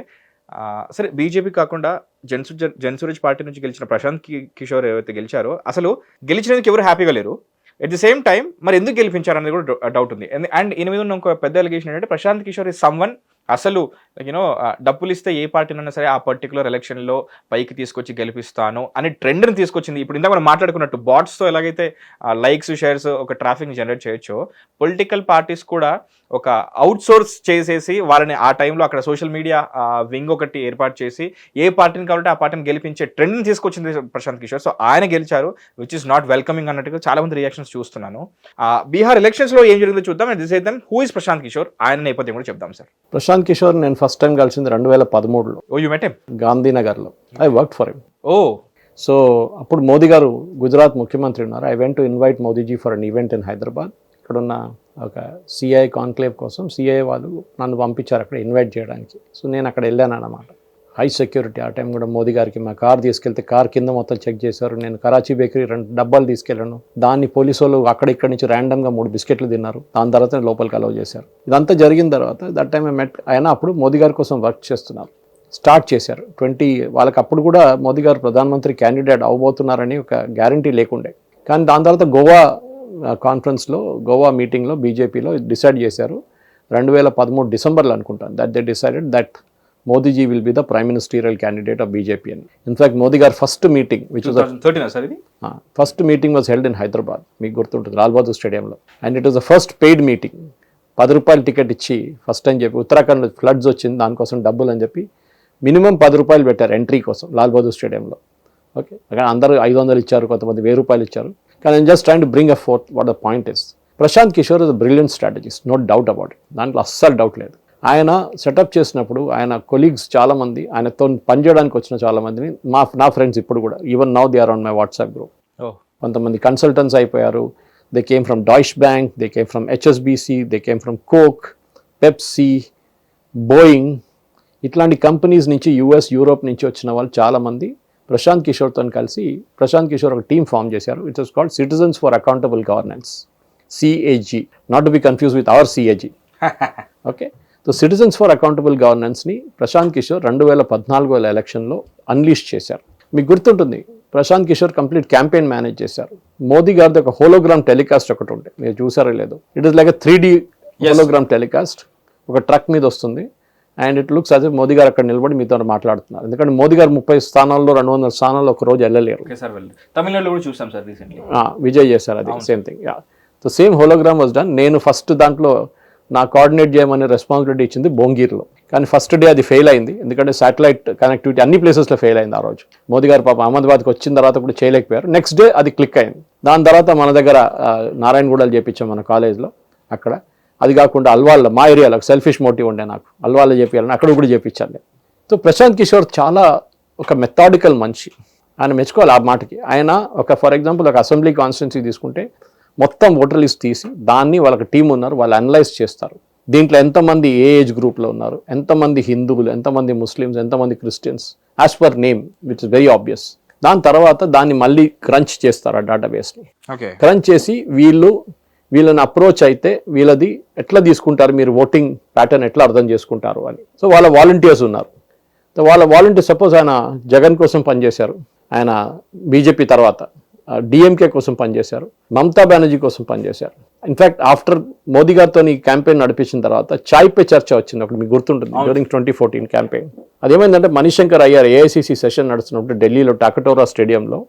సరే బీజేపీ కాకుండా జన్ సూరజ్ పార్టీ నుంచి గెలిచిన ప్రశాంత్ కిషోర్ ఏవైతే గెలిచారో అసలు గెలిచినందుకు ఎవరు హ్యాపీగా లేరు. ఎట్ ది సేమ్ టైం మరి ఎందుకు గెలిపించారు అనేది కూడా డౌట్ ఉంది. అండ్ ఈయన మీద ఉన్న ఒక పెద్ద ఎలిగేషన్ ఏంటంటే ప్రశాంత్ కిషోర్ ఇస్ సమ్వన్ అసలు యూనో డబ్బులు ఇస్తే ఏ పార్టీనైనా సరే ఆ పర్టికులర్ ఎలక్షన్లో పైకి తీసుకొచ్చి గెలిపిస్తాను అని ట్రెండ్ని తీసుకొచ్చింది. ఇప్పుడు ఇందాక మనం మాట్లాడుకున్నట్టు బాట్స్తో ఎలాగైతే లైక్స్ షేర్స్ ఒక ట్రాఫిక్ని జనరేట్ చేయొచ్చో, పొలిటికల్ పార్టీస్ కూడా ఒక అవుట్ సోర్స్ చేసేసి వాళ్ళని ఆ టైంలో అక్కడ సోషల్ మీడియా వింగ్ ఒకటి ఏర్పాటు చేసి ఏ పార్టీని కాబట్టి ఆ పార్టీని గెలిపించే ట్రెండ్ని తీసుకొచ్చింది ప్రశాంత్ కిషోర్. సో ఆయన గెలిచారు, విచ్ ఇస్ నాట్ వెల్కమింగ్ అన్నట్టుగా చాలా మంది రియాక్షన్స్ చూస్తున్నాను. బీహార్ ఎలక్షన్స్లో ఏం జరిగిందో చూద్దాం. And this is then who is Prashant Kishor, ఆయన నేపథ్యం కూడా చెప్దాం సార్. ప్రశాంత్ కిషోర్ నేను ఫస్ట్ టైం కలిసింది 2013లో. Oh you met him? గాంధీనగర్లో. I work for him. Oh so అప్పుడు మోదీ గారు గుజరాత్ ముఖ్యమంత్రి ఉన్నారు. I went to invite Modiji for an event in Hyderabad. ఇక్కడున్న ఒక సిఐ కాన్క్లేవ్ కోసం సిఐ వాళ్ళు నన్ను పంపించారు అక్కడ ఇన్వైట్ చేయడానికి. సో నేను అక్కడ వెళ్ళాను అన్నమాట. High security. ఆ టైం కూడా మోదీ గారికి మా కార్ తీసుకెళ్తే కార్ కింద మొత్తం చెక్ చేశారు. నేను కరాచీ బేకరీ 2 డబ్బాలు తీసుకెళ్ళాను. దాన్ని పోలీసు వాళ్ళు ఇక్కడి నుంచి ర్యాండమ్గా 3 బిస్కెట్లు తిన్నారు. దాని తర్వాత లోపలికి అలౌ చేశారు. ఇదంతా జరిగిన తర్వాత దట్ టైం ఆయన అప్పుడు మోదీ గారి కోసం వర్క్ చేస్తున్నారు. స్టార్ట్ చేశారు. వాళ్ళకి అప్పుడు కూడా మోదీ గారు ప్రధానమంత్రి క్యాండిడేట్ అవబోతున్నారని ఒక గ్యారంటీ లేకుండే. కానీ దాని తర్వాత గోవా కాన్ఫరెన్స్లో, గోవా మీటింగ్లో బీజేపీలో డిసైడ్ చేశారు 2013 డిసెంబర్లో అనుకుంటాను. That they decided that Modiji will be the prime ministerial candidate of BJP అని. In fact Modi garu first meeting first meeting was held in Hyderabad. మీకు గుర్తుంటుంది, లాల్ బహదూర్ స్టేడియంలో. And it was the first paid meeting. ₹10 ticket ఇచ్చి ఫస్ట్ అని చెప్పి, ఉత్తరాఖండ్లో ఫ్లడ్స్ వచ్చింది దానికోసం డబ్బులు అని చెప్పి మినిమం ₹10 పెట్టారు ఎంట్రీ కోసం లాల్ బహదూర్ స్టేడియంలో. ఓకే, అక్కడ అందరూ 500 ఇచ్చారు, కొంతమంది ₹1000 ఇచ్చారు. కానీ నేను just trying to bring a forth what the point is, Prashant Kishor is a brilliant strategist, no doubt about it. దాంట్లో అస్సలు డౌట్ లేదు. ఆయన సెటప్ చేసినప్పుడు ఆయన కొలీగ్స్ చాలామంది, ఆయనతో పనిచేయడానికి వచ్చిన చాలామందిని నా ఫ్రెండ్స్ ఇప్పుడు కూడా, even now they are on my WhatsApp group. కొంతమంది కన్సల్టెంట్స్ అయిపోయారు. They came from Deutsche Bank, they came from HSBC, they came from Coke, Pepsi, Boeing, ఇట్లాంటి కంపెనీస్ నుంచి యూఎస్, యూరోప్ నుంచి వచ్చిన వాళ్ళు చాలామంది ప్రశాంత్ కిషోర్తో కలిసి ప్రశాంత్ కిషోర్ ఒక టీమ్ ఫామ్ చేశారు. It was called citizens for accountable governance, CAG, not to be confuse with our CAG. Okay, so citizens for accountable గవర్నెన్స్ని ప్రశాంత్ కిషోర్ 2014 ఎలక్షన్లో అన్లీష్ చేశారు. మీకు గుర్తుంటుంది, Prashant Kishor complete campaign manage చేశారు. మోదీ గారిది ఒక హోలోగ్రామ్ టెలికాస్ట్ ఒకటి ఉండే, మీరు చూసారో లేదో. It is like 3D hologram telecast. ఒక ట్రక్ మీద వస్తుంది అండ్ ఇట్ లుక్స్ అదే మోదీ గారు అక్కడ నిలబడి మీతో మాట్లాడుతున్నారు. ఎందుకంటే మోదీ గారు 30 స్థానాల్లో 200 స్థానాల్లో ఒక రోజు వెళ్ళలేరు. తమిళనాడులో కూడా చూసాం సార్ రీసెంట్లీ. విజయ్ చేశారు అది same thing. So same hologram was done. నేను ఫస్ట్ దాంట్లో నా కోఆర్డినేట్ చేయమనే రెస్పాన్సిబిలిటీ ఇచ్చింది భోంగీర్లో. కానీ ఫస్ట్ డే అది ఫెయిల్ అయింది, ఎందుకంటే శాటిలైట్ కనెక్టివిటీ అన్ని ప్లేసెస్లో ఫెయిల్ అయింది ఆ రోజు. మోదీ గారు పాపం అహ్మదాబాద్కి వచ్చిన తర్వాత కూడా చేయలేకపోయారు. నెక్స్ట్ డే అది క్లిక్ అయింది. దాని తర్వాత మన దగ్గర నారాయణగూడలు చేయించాం మన కాలేజ్లో. అక్కడ అది కాకుండా అల్వాల్లో మా ఏరియాలో సెల్ఫిష్ మోటివ్ ఉండే నాకు, అల్వాల్లో చేపించాలని అక్కడ కూడా చేయించాను నేను. సో ప్రశాంత్ కిషోర్ చాలా ఒక మెథాడికల్ మనిషి, ఆయన మెచ్చుకోవాలి ఆ మాటకి. ఆయన ఒక ఫర్ ఎగ్జాంపుల్ ఒక అసెంబ్లీ కాన్స్టిట్యున్సీ తీసుకుంటే మొత్తం ఓటర్ లిస్ట్ తీసి దాన్ని వాళ్ళకి టీం ఉన్నారు, వాళ్ళు అనలైజ్ చేస్తారు. దీంట్లో ఎంతమంది ఏ ఏజ్ గ్రూప్లో ఉన్నారు, ఎంతమంది హిందువులు, ఎంతమంది ముస్లిమ్స్, ఎంతమంది Christians, as per name which is very obvious. దాని తర్వాత దాన్ని మళ్ళీ క్రంచ్ చేస్తారు ఆ డేటాబేస్ని. క్రంచ్ చేసి వీళ్ళని అప్రోచ్ అయితే వీళ్ళది ఎట్లా తీసుకుంటారు, మీరు ఓటింగ్ ప్యాటర్న్ ఎట్లా అర్థం చేసుకుంటారు అని. సో వాళ్ళ వాలంటీర్స్ ఉన్నారు. సో వాళ్ళ వాలంటీర్ సపోజ్ ఆయన జగన్ కోసం పనిచేశారు, ఆయన బీజేపీ తర్వాత డిఎంకే కోసం పనిచేశారు, మమతా బెనర్జీ కోసం పనిచేశారు. ఇన్ఫ్యాక్ట్ ఆఫ్టర్ మోదీ గారితో ఈ క్యాంపెయిన్ నడిపించిన తర్వాత చాయ్ పే చర్చ వచ్చింది ఒకటి, మీకు గుర్తుంటుంది, డ్యూరింగ్ 2014 క్యాంపెయిన్. అదేమైందంటే మణిశంకర్ అయ్యారు ఏఐసిసి సెషన్ నడుస్తున్నప్పుడు ఢిల్లీలో టాకటోరా స్టేడియంలో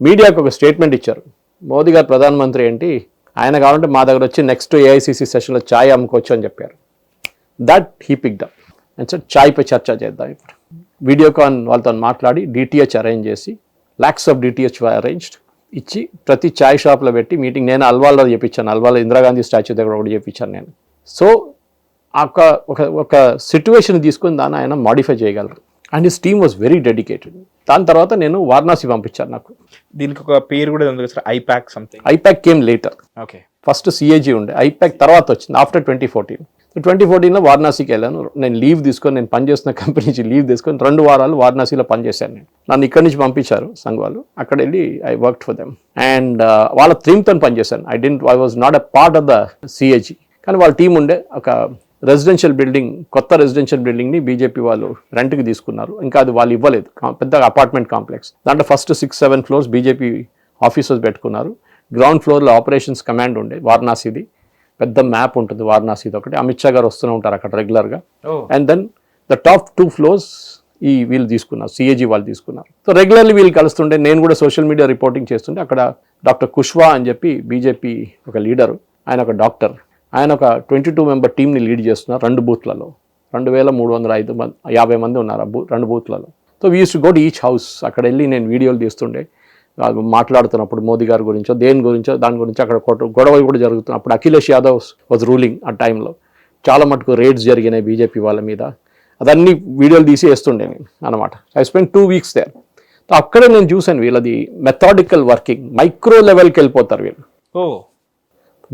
మీడియాకు ఒక స్టేట్మెంట్ ఇచ్చారు. మోదీ గారు ప్రధానమంత్రి ఏంటి, ఆయన కావాలంటే మా దగ్గర వచ్చి నెక్స్ట్ ఏఐసిసి సెషన్లో ఛాయ్ అమ్ముకోవచ్చు అని చెప్పారు. That he picked up and sir chai pay చర్చ చేద్దాం. ఇప్పుడు వీడియోకాన్ వాళ్ళతో మాట్లాడి డిటిహెచ్ అరేంజ్ చేసి లాక్స్ ఆఫ్ డిటిహెచ్ అరేంజ్డ్ ఇచ్చి ప్రతి ఛాయ్ షాప్లో పెట్టి మీటింగ్ నేను అల్వాల్లో చేయించాను. అల్వాలో ఇందిరాగాంధీ స్టాచ్యూ దగ్గర ఒకటి చేయించాను నేను. సో ఒక సిట్యువేషన్ తీసుకుని దాన్ని ఆయన మాడిఫై చేయగలరు. And his team was very dedicated. దాని తర్వాత నేను వారణాసి పంపించాను. నాకు దీనికి ఒక పేరు కూడా ఉంది sir, IPAC something. IPAC came later. Okay, first CAG ఉండే, ఐపాక్ తర్వాత వచ్చింది ఆఫ్టర్ 2014. 2014లో వారణాసికి వెళ్ళాను. నేను లీవ్ తీసుకొని, నేను పనిచేస్తున్న కంపెనీ నుంచి లీవ్ తీసుకొని 2 వారాలు వారణాసిలో పనిచేశాను నేను. నన్ను ఇక్కడి నుంచి పంపించారు సంఘ్ వాళ్ళు, అక్కడ వెళ్ళి I worked for them. And వాళ్ళ టీమ్తో పనిచేశాను. I was not a part of the CAG. కానీ వాళ్ళ టీం ఉండే ఒక రెసిడెన్షియల్ బిల్డింగ్, కొత్త రెసిడెన్షియల్ బిల్డింగ్ని బీజేపీ వాళ్ళు రెంట్కి తీసుకున్నారు. ఇంకా అది వాళ్ళు ఇవ్వలేదు, పెద్ద అపార్ట్మెంట్ కాంప్లెక్స్. దాంట్లో ఫస్ట్ 6-7 ఫ్లోర్స్ బీజేపీ ఆఫీసర్స్ పెట్టుకున్నారు. గ్రౌండ్ ఫ్లోర్లో ఆపరేషన్స్ కమాండ్ ఉండే వారణాసిది, పెద్ద మ్యాప్ ఉంటుంది వారణాసిది ఒకటి. అమిత్ షా గారు వస్తూనే ఉంటారు అక్కడ రెగ్యులర్గా. And then the top 2 floors వీళ్ళు తీసుకున్నారు, సిఏజీ వాళ్ళు తీసుకున్నారు. సో రెగ్యులర్లీ వీళ్ళు కలుస్తుంటే, నేను కూడా సోషల్ మీడియా రిపోర్టింగ్ చేస్తుంటే అక్కడ డాక్టర్ కుష్వా అని చెప్పి బీజేపీ ఒక లీడరు, ఆయన ఒక డాక్టర్, ఆయన ఒక 22 మెంబర్ టీమ్ని లీడ్ చేస్తున్నారు 2 బూత్లలో. 2350 మంది ఉన్నారు 2 బూత్లలో. So we use to go to each house. అక్కడ వెళ్ళి నేను వీడియోలు తీస్తుండే, మాట్లాడుతున్నప్పుడు మోదీ గారి గురించో దేని గురించో దాని గురించి అక్కడ గొడవలు కూడా జరుగుతున్నప్పుడు. అఖిలేష్ యాదవ్ వాజ్ రూలింగ్ ఆ టైంలో. చాలా మటుకు రేడ్స్ జరిగినాయి బీజేపీ వాళ్ళ మీద. అదన్నీ వీడియోలు తీసి వేస్తుండే నేను అనమాట. I spend 2 weeks there. So అక్కడే నేను చూశాను వీళ్ళది మెథాడికల్ వర్కింగ్, మైక్రో లెవెల్కి వెళ్ళిపోతారు వీళ్ళు.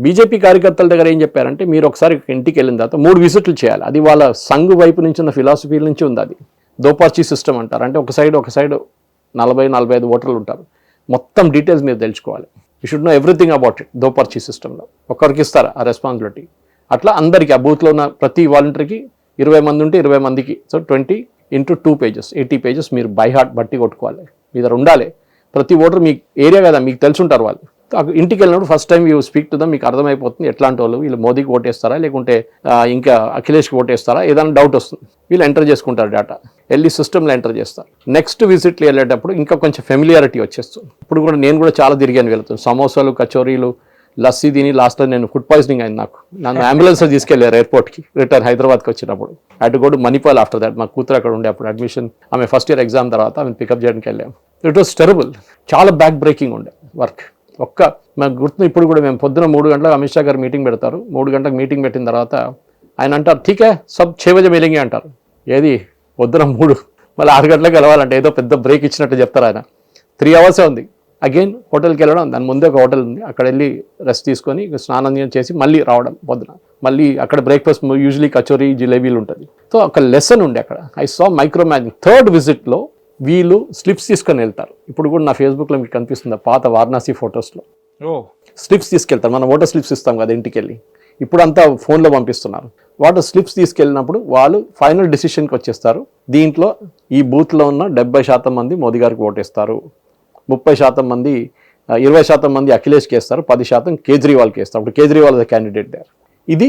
బీజేపీ కార్యకర్తల దగ్గర ఏం చెప్పారంటే, మీరు ఒకసారి ఇంటికి వెళ్ళిన తర్వాత 3 విజిట్లు చేయాలి. అది వాళ్ళ సంఘ్ వైపు నుంచి ఉన్న ఫిలాసఫీ నుంచి ఉంది. అది దోపార్చీ సిస్టమ్ అంటారు. అంటే ఒక సైడ్ 40-45 ఓటర్లు ఉంటారు. మొత్తం డీటెయిల్స్ మీరు తెలుసుకోవాలి. You should know everything about it. దోపార్చీ సిస్టంలో ఒకరికి ఇస్తారు ఆ రెస్పాన్సిబిలిటీ. అట్లా అందరికీ ఆ బూత్లో ఉన్న ప్రతి వాలంటీర్కి 20 మంది ఉంటే 20 మందికి. సో 20 × 2 pages 80 pages మీరు బై హార్ట్ బట్టి కొట్టుకోవాలి. మీ దగ్గర ఉండాలి. ప్రతి ఓటర్ మీ ఏరియా కదా, మీకు తెలుసుంటారు వాళ్ళు. ఇంటికి వెళ్ళినప్పుడు first time you speak to them, మీకు అర్థమైపోతుంది ఎట్లాంటి వాళ్ళు, వీళ్ళు మోదీకి ఓటేస్తారా లేకుంటే ఇంకా అఖిలేష్కి ఓటేస్తారా, ఏదైనా డౌట్ వస్తుంది. వీళ్ళు ఎంటర్ చేసుకుంటారు డేటా, వెళ్ళి సిస్టమ్లో ఎంటర్ చేస్తారు. నెక్స్ట్ విజిట్లు వెళ్ళేటప్పుడు ఇంకా కొంచెం ఫెమిలియారిటీ వచ్చేస్తుంది. ఇప్పుడు కూడా నేను కూడా చాలా తిరిగాను వెళ్తాను. సమోసాలు, కచోరీలు, లస్సీ తిని లాస్ట్లో నేను ఫుడ్ పాయిజనింగ్ అయింది నాకు. నన్ను అంబులెన్స్లో తీసుకెళ్లారు ఎయిర్పోర్ట్కి రిటర్న్ హైదరాబాద్కి వచ్చినప్పుడు. I to go to Manipal after that. మా కూతురు అక్కడ ఉండే అప్పుడు అడ్మిషన్, ఆమె ఫస్ట్ ఇయర్ ఎగ్జామ్ తర్వాత ఆమె పికప్ చేయడానికి వెళ్ళాము. It was terrible. చాలా బ్యాక్ బ్రేకింగ్ ఉండే వర్క్. నాకు గుర్తు ఇప్పుడు కూడా, మేము పొద్దున 3 గంటలకు అమిత్ షా గారు మీటింగ్ పెడతారు. 3 గంటలకు మీటింగ్ పెట్టిన తర్వాత ఆయన అంటారు, ఠీకే సబ్ 6 బజే మిలేంగే అంటారు. ఏది పొద్దున 3, మళ్ళీ 6 గంటలకు వెళ్ళాలంటే ఏదో పెద్ద బ్రేక్ ఇచ్చినట్టు చెప్తారు ఆయన. 3 hours ఉంది. అగైన్ హోటల్కి వెళ్ళడం, దాని ముందే ఒక హోటల్ ఉంది, అక్కడ వెళ్ళి రెస్ట్ తీసుకొని స్నానం చేసి మళ్ళీ రావడం పొద్దున. మళ్ళీ అక్కడ బ్రేక్ఫాస్ట్ యూజువలీ కచోరీ, జిలేబీలు ఉంటుంది. సో ఒక లెసన్ ఉండే అక్కడ. I saw micro మ్యాజింగ్. 3rd విజిట్లో వీళ్ళు స్లిప్స్ తీసుకొని వెళ్తారు. ఇప్పుడు కూడా నా ఫేస్బుక్లో మీకు కనిపిస్తుంది పాత వారణాసి ఫొటోస్లో. స్లిప్స్ తీసుకెళ్తారు. మనం ఓటర్ స్లిప్స్ ఇస్తాం కదా ఇంటికి వెళ్ళి, ఇప్పుడు అంతా ఫోన్లో పంపిస్తున్నారు. వాటర్ స్లిప్స్ తీసుకెళ్ళినప్పుడు వాళ్ళు ఫైనల్ డిసిషన్కి వచ్చేస్తారు. దీంట్లో ఈ బూత్లో ఉన్న 70% మంది మోదీ గారికి ఓటేస్తారు, 30% మంది 20% మంది అఖిలేష్కి వేస్తారు, 10% కేజ్రీవాల్కి వేస్తారు. అప్పుడు కేజ్రీవాల్ ద క్యాండిడేట్ దేర్. ఇది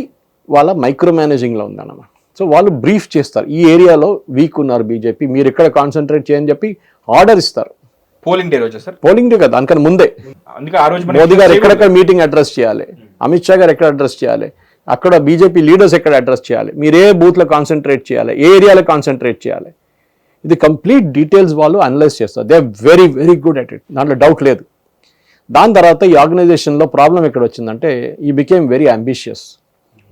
వాళ్ళ మైక్రో మేనేజింగ్లో ఉందన్నమాట. సో వాళ్ళు బ్రీఫ్ చేస్తారు, ఈ ఏరియాలో వీక్ ఉన్నారు బీజేపీ, మీరు ఎక్కడ కాన్సన్ట్రేట్ చేయని చెప్పి ఆర్డర్ ఇస్తారు. పోలింగ్ డే రోజు సార్? పోలింగ్ డే కదా, దానికన్నా ముందే. అందుకే ఆ రోజు మోదీ గారు ఎక్కడెక్కడ మీటింగ్ అడ్రస్ చేయాలి, అమిత్ షా గారు ఎక్కడ అడ్రస్ చేయాలి, అక్కడ బీజేపీ లీడర్స్ ఎక్కడ అడ్రస్ చేయాలి, మీరు ఏ బూత్లో కాన్సన్ట్రేట్ చేయాలి, ఏ ఏరియాలో కాన్సన్ట్రేట్ చేయాలి, ఇది కంప్లీట్ డీటెయిల్స్ వాళ్ళు అనలైజ్ చేస్తారు. They are very very good at it, దాంట్లో డౌట్ లేదు. దాని తర్వాత ఈ ఆర్గనైజేషన్లో ప్రాబ్లం ఎక్కడ వచ్చిందంటే he became very ambitious.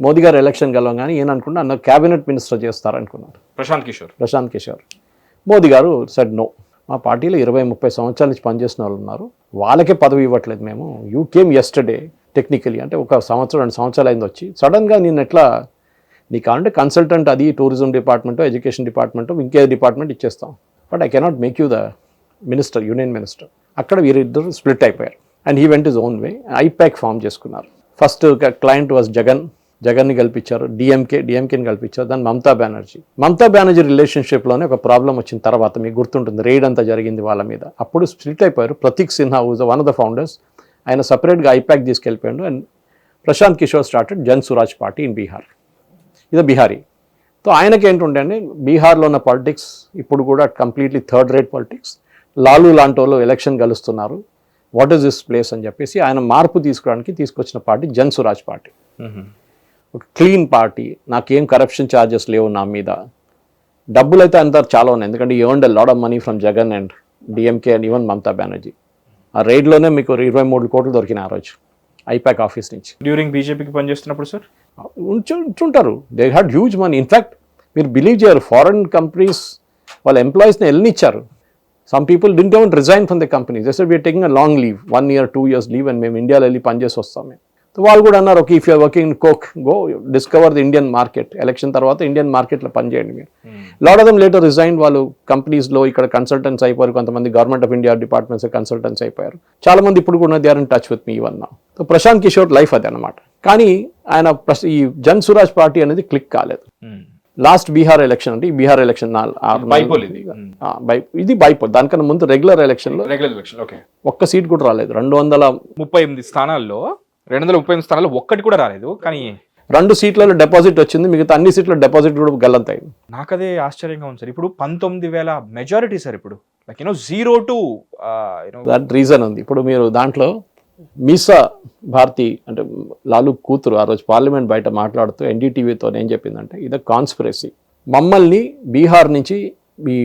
Modi గారు ఎలక్షన్ గెలవగానే ఏమనుకున్నా అన్న క్యాబినెట్ మినిస్టర్ చేస్తారనుకున్నారు ప్రశాంత్ కిషోర్. మోదీ గారు సెడ్ నో, మా పార్టీలో 20-30 సంవత్సరాల నుంచి పనిచేసిన వాళ్ళు ఉన్నారు, వాళ్ళకే పదవి ఇవ్వట్లేదు మేము. యూ కేమ్ యెస్టర్డే టెక్నికలీ, అంటే 1 సంవత్సరం 2 సంవత్సరాలు అయింది వచ్చి, సడన్గా నేను ఎట్లా నీకు అంటే కన్సల్టెంట్ అది టూరిజం డిపార్ట్మెంట్, ఎడ్యుకేషన్ డిపార్ట్మెంట్, ఇంకే డిపార్ట్మెంట్ ఇచ్చేస్తాం, but I cannot make you the minister, union minister. అక్కడ వీరిద్దరు స్ప్లిట్ అయిపోయారు. And he went is own way. IPAC form చేసుకున్నారు. ఫస్ట్ క్లయింట్ వాజ్ జగన్ని కల్పించారు, డిఎంకేని కల్పించారు, దాన్ని మమతా బెనర్జీ రిలేషన్షిప్లోనే ఒక ప్రాబ్లం వచ్చిన తర్వాత మీకు గుర్తుంటుంది, రైడ్ అంతా జరిగింది వాళ్ళ మీద, అప్పుడు స్ప్లిట్ అయిపోయారు. Pratik Sinha was one of the founders, ఆయన సపరేట్గా ఐపాక్ తీసుకెళ్ళిపోయాడు. And Prashant Kishor started Jan Suraaj party in Bihar. ఇది బిహారీ. సో ఆయనకి ఏంటుండే అండి, బీహార్లో ఉన్న పాలిటిక్స్ ఇప్పుడు కూడా completely third rate politics. Lalu లాంటి వాళ్ళు ఎలక్షన్ గెలుస్తున్నారు, వాట్ ఈస్ దిస్ ప్లేస్ అని చెప్పేసి ఆయన మార్పు తీసుకొచ్చిన పార్టీ జన్ సురాజ్ పార్టీ. ఒక క్లీన్ పార్టీ, నాకేం కరప్షన్ ఛార్జెస్ లేవు నా మీద, డబ్బులు అయితే అంతా చాలా ఉన్నాయి, ఎందుకంటే you earned a lot of money from Jagan and DMK and even Mamata Banerjee. ఆ రైడ్లోనే మీకు 23 కోట్లు దొరికినాయి ఆ రోజు ఐపాక్ ఆఫీస్ నుంచి. డ్యూరింగ్ బీజేపీకి పనిచేస్తున్నప్పుడు సార్ ఉంచుంటారు, they had huge money. In fact మీరు బిలీవ్ చేయరు, ఫారెన్ కంపెనీస్ వాళ్ళ ఎంప్లాయీస్ని వెళ్ళనిచ్చారు. Some people didn't even resign from the company, just we're taking a long leave, 1 year 2 years leave, and మేము ఇండియాలో వెళ్ళి పనిచేసి వస్తాం మేము. వాళ్ళు కూడా అన్నారు, okay if you're working in Coke, go discover the Indian market, election తర్వాత ఇండియన్ మార్కెట్లో పనిచేయండి మీరు. Lot of them later resign, వాళ్ళు కంపెనీస్లో ఇక్కడ కన్సల్టెంట్స్ అయిపోయారు, కొంతమంది government of India departments consultants అయిపోయారు, చాలా మంది ఇప్పుడు కూడా they are in touch with me even now. So Prashant Kishor life అది అనమాట. కానీ ఆయన ఈ జన్ సురాజ్ పార్టీ అనేది క్లిక్ కాలేదు. లాస్ట్ బీహార్ ఎలక్షన్ అంటే ఈ బీహార్ ఎలక్షన్ ఇది బైపోల్, దానికన్నా ముందు రెగ్యులర్ ఎలక్షన్లో ఒక్క సీట్ కూడా రాలేదు. 238 స్థానాల్లో 238 స్థానాల్లో ఒక్కటి కూడా రాలేదు. కానీ 2 సీట్లలో డిపాజిట్ వచ్చింది, మిగతా అన్ని సీట్ల డిపాజిట్ కూడా గల్లంతైంది. నాకు అదే ఆశ్చర్యంగా ఉంది సార్. ఇప్పుడు 19,000 మెజారిటీ సార్, ఇప్పుడు లైక్ 0 to దట్ రీజన్ ఉంది. ఇప్పుడు మీరు దాంట్లో మీసా భారతి అంటే లాలూ కూతురు ఆ రోజు పార్లమెంట్ బయట మాట్లాడుతూ ఎన్డీటీవీతో ఏం చెప్పిందంటే, ఇది కాన్స్పిరసీ, మమ్మల్ని బీహార్ నుంచి ఈ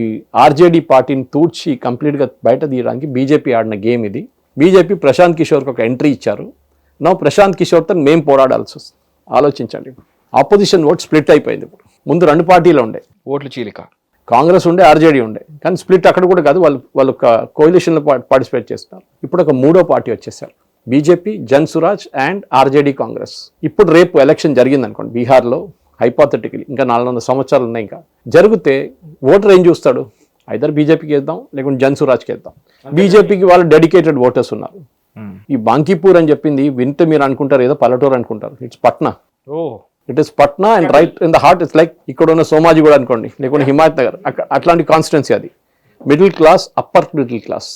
ఆర్జేడీ పార్టీని తూడ్చి కంప్లీట్గా బయట తీయడానికి బీజేపీ ఆడిన గేమ్ ఇది. బీజేపీ ప్రశాంత్ కిషోర్కి ఒక ఎంట్రీ ఇచ్చారు. నా ప్రశాంత్ కిషోర్తో మేము పోరాడాల్సి వస్తుంది. ఆలోచించండి, ఆపోజిషన్ ఓట్ స్ప్లిట్ అయిపోయింది. ఇప్పుడు ముందు 2 పార్టీలు ఉండే, ఓట్లు చీలిక, కాంగ్రెస్ ఉండే, ఆర్జేడీ ఉండే, కానీ స్ప్లిట్ అక్కడ కూడా కాదు, వాళ్ళు కోalitionలో పార్టిసిపేట్ చేస్తారు. ఇప్పుడు ఒక 3వ పార్టీ వచ్చేసారు, BJP, Jan Suraj and RJD Congress. ఇప్పుడు రేపు ఎలక్షన్ జరిగింది అనుకోండి బీహార్లో, హైపోథెటికలీ ఇంకా 400 సంవత్సరాలు ఉన్నాయి, ఇంకా జరిగితే ఓటర్ ఏం చూస్తాడు, ఐదర్ బీజేపీకి వేద్దాం లేకుంటే జన్ సురాజ్కి వేద్దాం. బీజేపీకి వాళ్ళు డెడికేటెడ్ ఓటర్స్ ఉన్నారు. ఈ బాంకీపూర్ అని చెప్పింది వింటే మీరు అనుకుంటారు ఏదో పల్లెటూరు అనుకుంటారు, it's Patna. It is Patna and right in the heart. It's like ఇక్కడ ఉన్న సోమాజీ కూడా అనుకోండి, లేకుంటే హిమాయత్ నగర్, అట్లాంటి కాన్స్టిట్యున్సీ అది. Middle class, upper middle class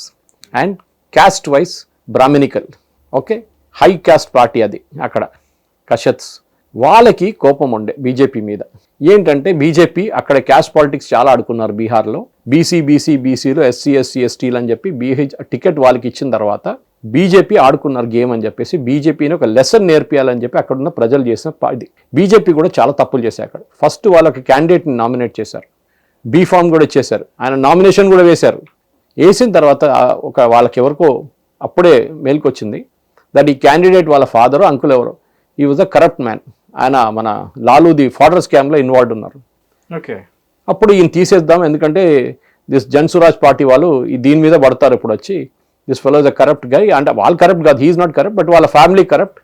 and caste wise Brahminical, okay, high caste party అది. అక్కడ కషత్స్ వాళ్ళకి కోపం ఉండే బీజేపీ మీద. ఏంటంటే బీజేపీ అక్కడ క్యాస్ట్ పాలిటిక్స్ చాలా ఆడుకున్నారు బీహార్లో. బీసీలు ఎస్సీ ఎస్టీలు అని చెప్పి టికెట్ వాళ్ళకి ఇచ్చిన తర్వాత బీజేపీ ఆడుకున్నారు గేమ్ అని చెప్పేసి బీజేపీని ఒక లెసన్ నేర్పియాలని చెప్పి అక్కడ ఉన్న ప్రజలు చేసిన ఇది. బీజేపీ కూడా చాలా తప్పులు చేశారు అక్కడ. ఫస్ట్ వాళ్ళకి క్యాండిడేట్ని నామినేట్ చేశారు, బీఫామ్ కూడా ఇచ్చేశారు, ఆయన నామినేషన్ కూడా వేశారు. వేసిన తర్వాత వాళ్ళకి ఎవరికో అప్పుడే మేల్కొచ్చింది దట్ ఈ క్యాండిడేట్ వాళ్ళ ఫాదరు అంకుల్ ఎవరో, ఈ వాజ్ అ కరప్ట్ మ్యాన్, ఆయన మన లాలూది ఫాడర్ స్కామ్లో ఇన్వాల్వ్ ఉన్నారు. ఓకే, అప్పుడు ఈయన తీసేద్దాం, ఎందుకంటే దిస్ జన్ సురాజ్ పార్టీ వాళ్ళు దీని మీద పడతారు ఇప్పుడు వచ్చి, this fellow is a corrupt guy, అంటే వాళ్ళు కరప్ట్ కాదు, హీఈస్ నాట్ కరప్ట్, బట్ వాళ్ళ ఫ్యామిలీ కరప్ట్.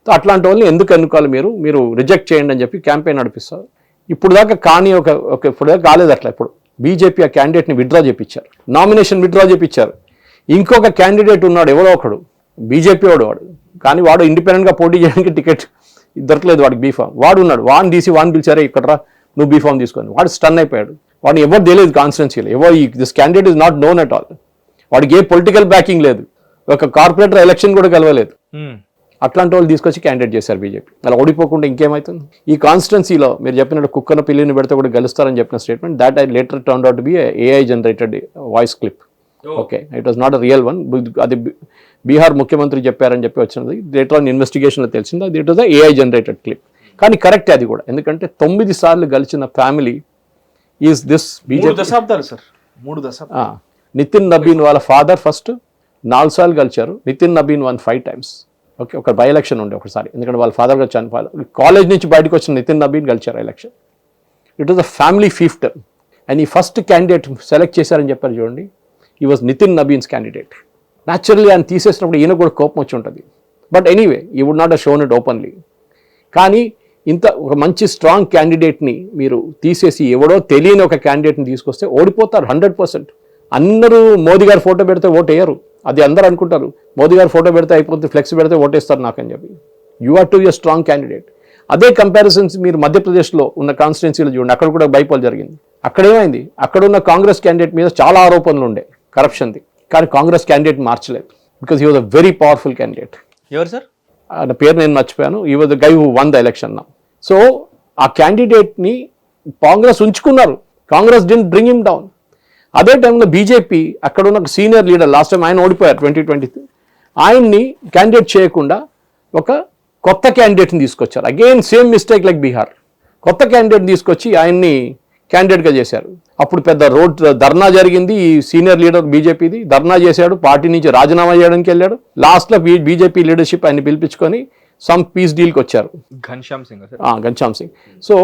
సో అట్లాంటి వాళ్ళని ఎందుకు ఎన్నుకోవాలి, మీరు రిజెక్ట్ చేయండి అని చెప్పి క్యాంపెయిన్ నడిపిస్తారు. ఇప్పుడు దాకా కానీ ఇప్పుడు దాకా కాలేదు అట్లా. ఇప్పుడు బీజేపీ ఆ క్యాండిడేట్ని విత్డ్రా చేయించారు, నామినేషన్ విత్డ్రా చేయించారు. ఇంకొక క్యాండిడేట్ ఉన్నాడు ఎవరో ఒకడు, బీజేపీ వాడు, కానీ వాడు ఇండిపెండెంట్గా పోటీ చేయడానికి టికెట్ దొరకలేదు వాడికి, బీఫామ్. వాడు ఉన్నాడు, వాడిని తీసి వాడిని పిలిచారే ఇక్కడ రా నువ్వు బీఫామ్ తీసుకొని, వాడు స్టన్ అయిపోయాడు. వాడిని ఎవరు తెలియదు కాన్స్టిట్యున్సీలో, this candidate is not known at all, వాడికి ఏ పొలిటికల్ బ్యాకింగ్ లేదు, ఒక కార్పొరేటర్ ఎలక్షన్ కూడా కలవలేదు. అట్లాంటి వాళ్ళు తీసుకొచ్చి క్యాండిడేట్ చేశారు బీజేపీ. అలా ఓడిపోకుండా ఇంకేమవుతుంది. ఈ కాన్స్టిట్యున్సీలో మీరు చెప్పినట్టు కుక్కన పిల్లిని పెడితే కూడా గెలుస్తారని చెప్పిన statement that I later turn out to be AI generated voice clip. Okay, it was not a real one. అది బీహార్ ముఖ్యమంత్రి చెప్పారని చెప్పి వచ్చినది, లేటర్ ఆన్ ఇన్వెస్టిగేషన్లో తెలిసింది అది it was a AI generated clip. కానీ కరెక్టే అది కూడా, ఎందుకంటే 9 సార్లు గెలిచిన ఫ్యామిలీ ఈజ్ దిస్ బీజేపీ. 3 దశాబ్దాలు సార్, 3 దశాబ్దాలు. నితిన్ నబీన్ వాళ్ళ ఫాదర్ ఫస్ట్ 4 సార్లు గెలిచారు. Nitin Nabin won 5 times. Okay, ఒక బై ఎలక్షన్ ఉండే ఒకసారి, ఎందుకంటే వాళ్ళ ఫాదర్ గారు చనిపోయారు. కాలేజ్ నుంచి బయటకు వచ్చిన నితిన్ నబీన్ గెలిచారు election. It was a family fighter. And ఈ ఫస్ట్ క్యాండిడేట్ సెలెక్ట్ చేశారని చెప్పారు చూడండి, he was Nitin Nabin's candidate. Naturally ఆయన తీసేసినప్పుడు ఈయన కూడా కోపం వచ్చి ఉంటుంది. But anyway, he would not have shown it openly. కానీ ఇంత ఒక మంచి స్ట్రాంగ్ క్యాండిడేట్ని మీరు తీసేసి ఎవడో తెలియని ఒక క్యాండిడేట్ని తీసుకొస్తే ఓడిపోతారు 100%. అందరూ మోదీ గారు ఫోటో పెడితే ఓటు వేయరు, అది అందరూ అనుకుంటారు. మోదీ గారు ఫోటో పెడితే అయిపోతుంది, ఫ్లెక్స్ పెడితే ఓటేస్తారు నాకని చెప్పి. You are to be a strong candidate. అదే కంపారిజన్స్ మీరు మధ్యప్రదేశ్లో ఉన్న కాన్స్టిట్యున్సీలో చూడండి, అక్కడ కూడా బైపోల్ జరిగింది. అక్కడ ఏమైంది, అక్కడ ఉన్న కాంగ్రెస్ క్యాండిడేట్ మీద చాలా ఆరోపణలు ఉండే కరప్షన్ది, కానీ కాంగ్రెస్ క్యాండిడేట్ మార్చలేదు, because he was a very powerful candidate. ఎవరు సార్? ఆయన పేరు నేను మర్చిపోయాను. He was the guy who won the election now. So ఆ క్యాండిడేట్ని కాంగ్రెస్ ఉంచుకున్నారు, Congress didn't bring him down. అదే టైంలో బీజేపీ అక్కడ ఉన్న సీనియర్ లీడర్, లాస్ట్ టైం ఆయన ఓడిపోయారు 2023, ఆయన్ని క్యాండిడేట్ చేయకుండా ఒక కొత్త క్యాండిడేట్ని తీసుకొచ్చారు. Again same mistake like Bihar. కొత్త క్యాండిడేట్ని తీసుకొచ్చి ఆయన్ని క్యాండిడేట్గా చేశారు. అప్పుడు పెద్ద రోడ్ ధర్నా జరిగింది. ఈ సీనియర్ లీడర్ బీజేపీది ధర్నా చేశాడు, పార్టీ నుంచి రాజీనామా చేయడానికి వెళ్ళాడు. లాస్ట్లో బీజేపీ లీడర్షిప్ ఆయన్ని పిలిపించుకొని సమ్ పీస్ డీల్కి వచ్చారు. ఘన్శ్యామ్ సింగ్. ఘన్శ్యామ్ సింగ్. సో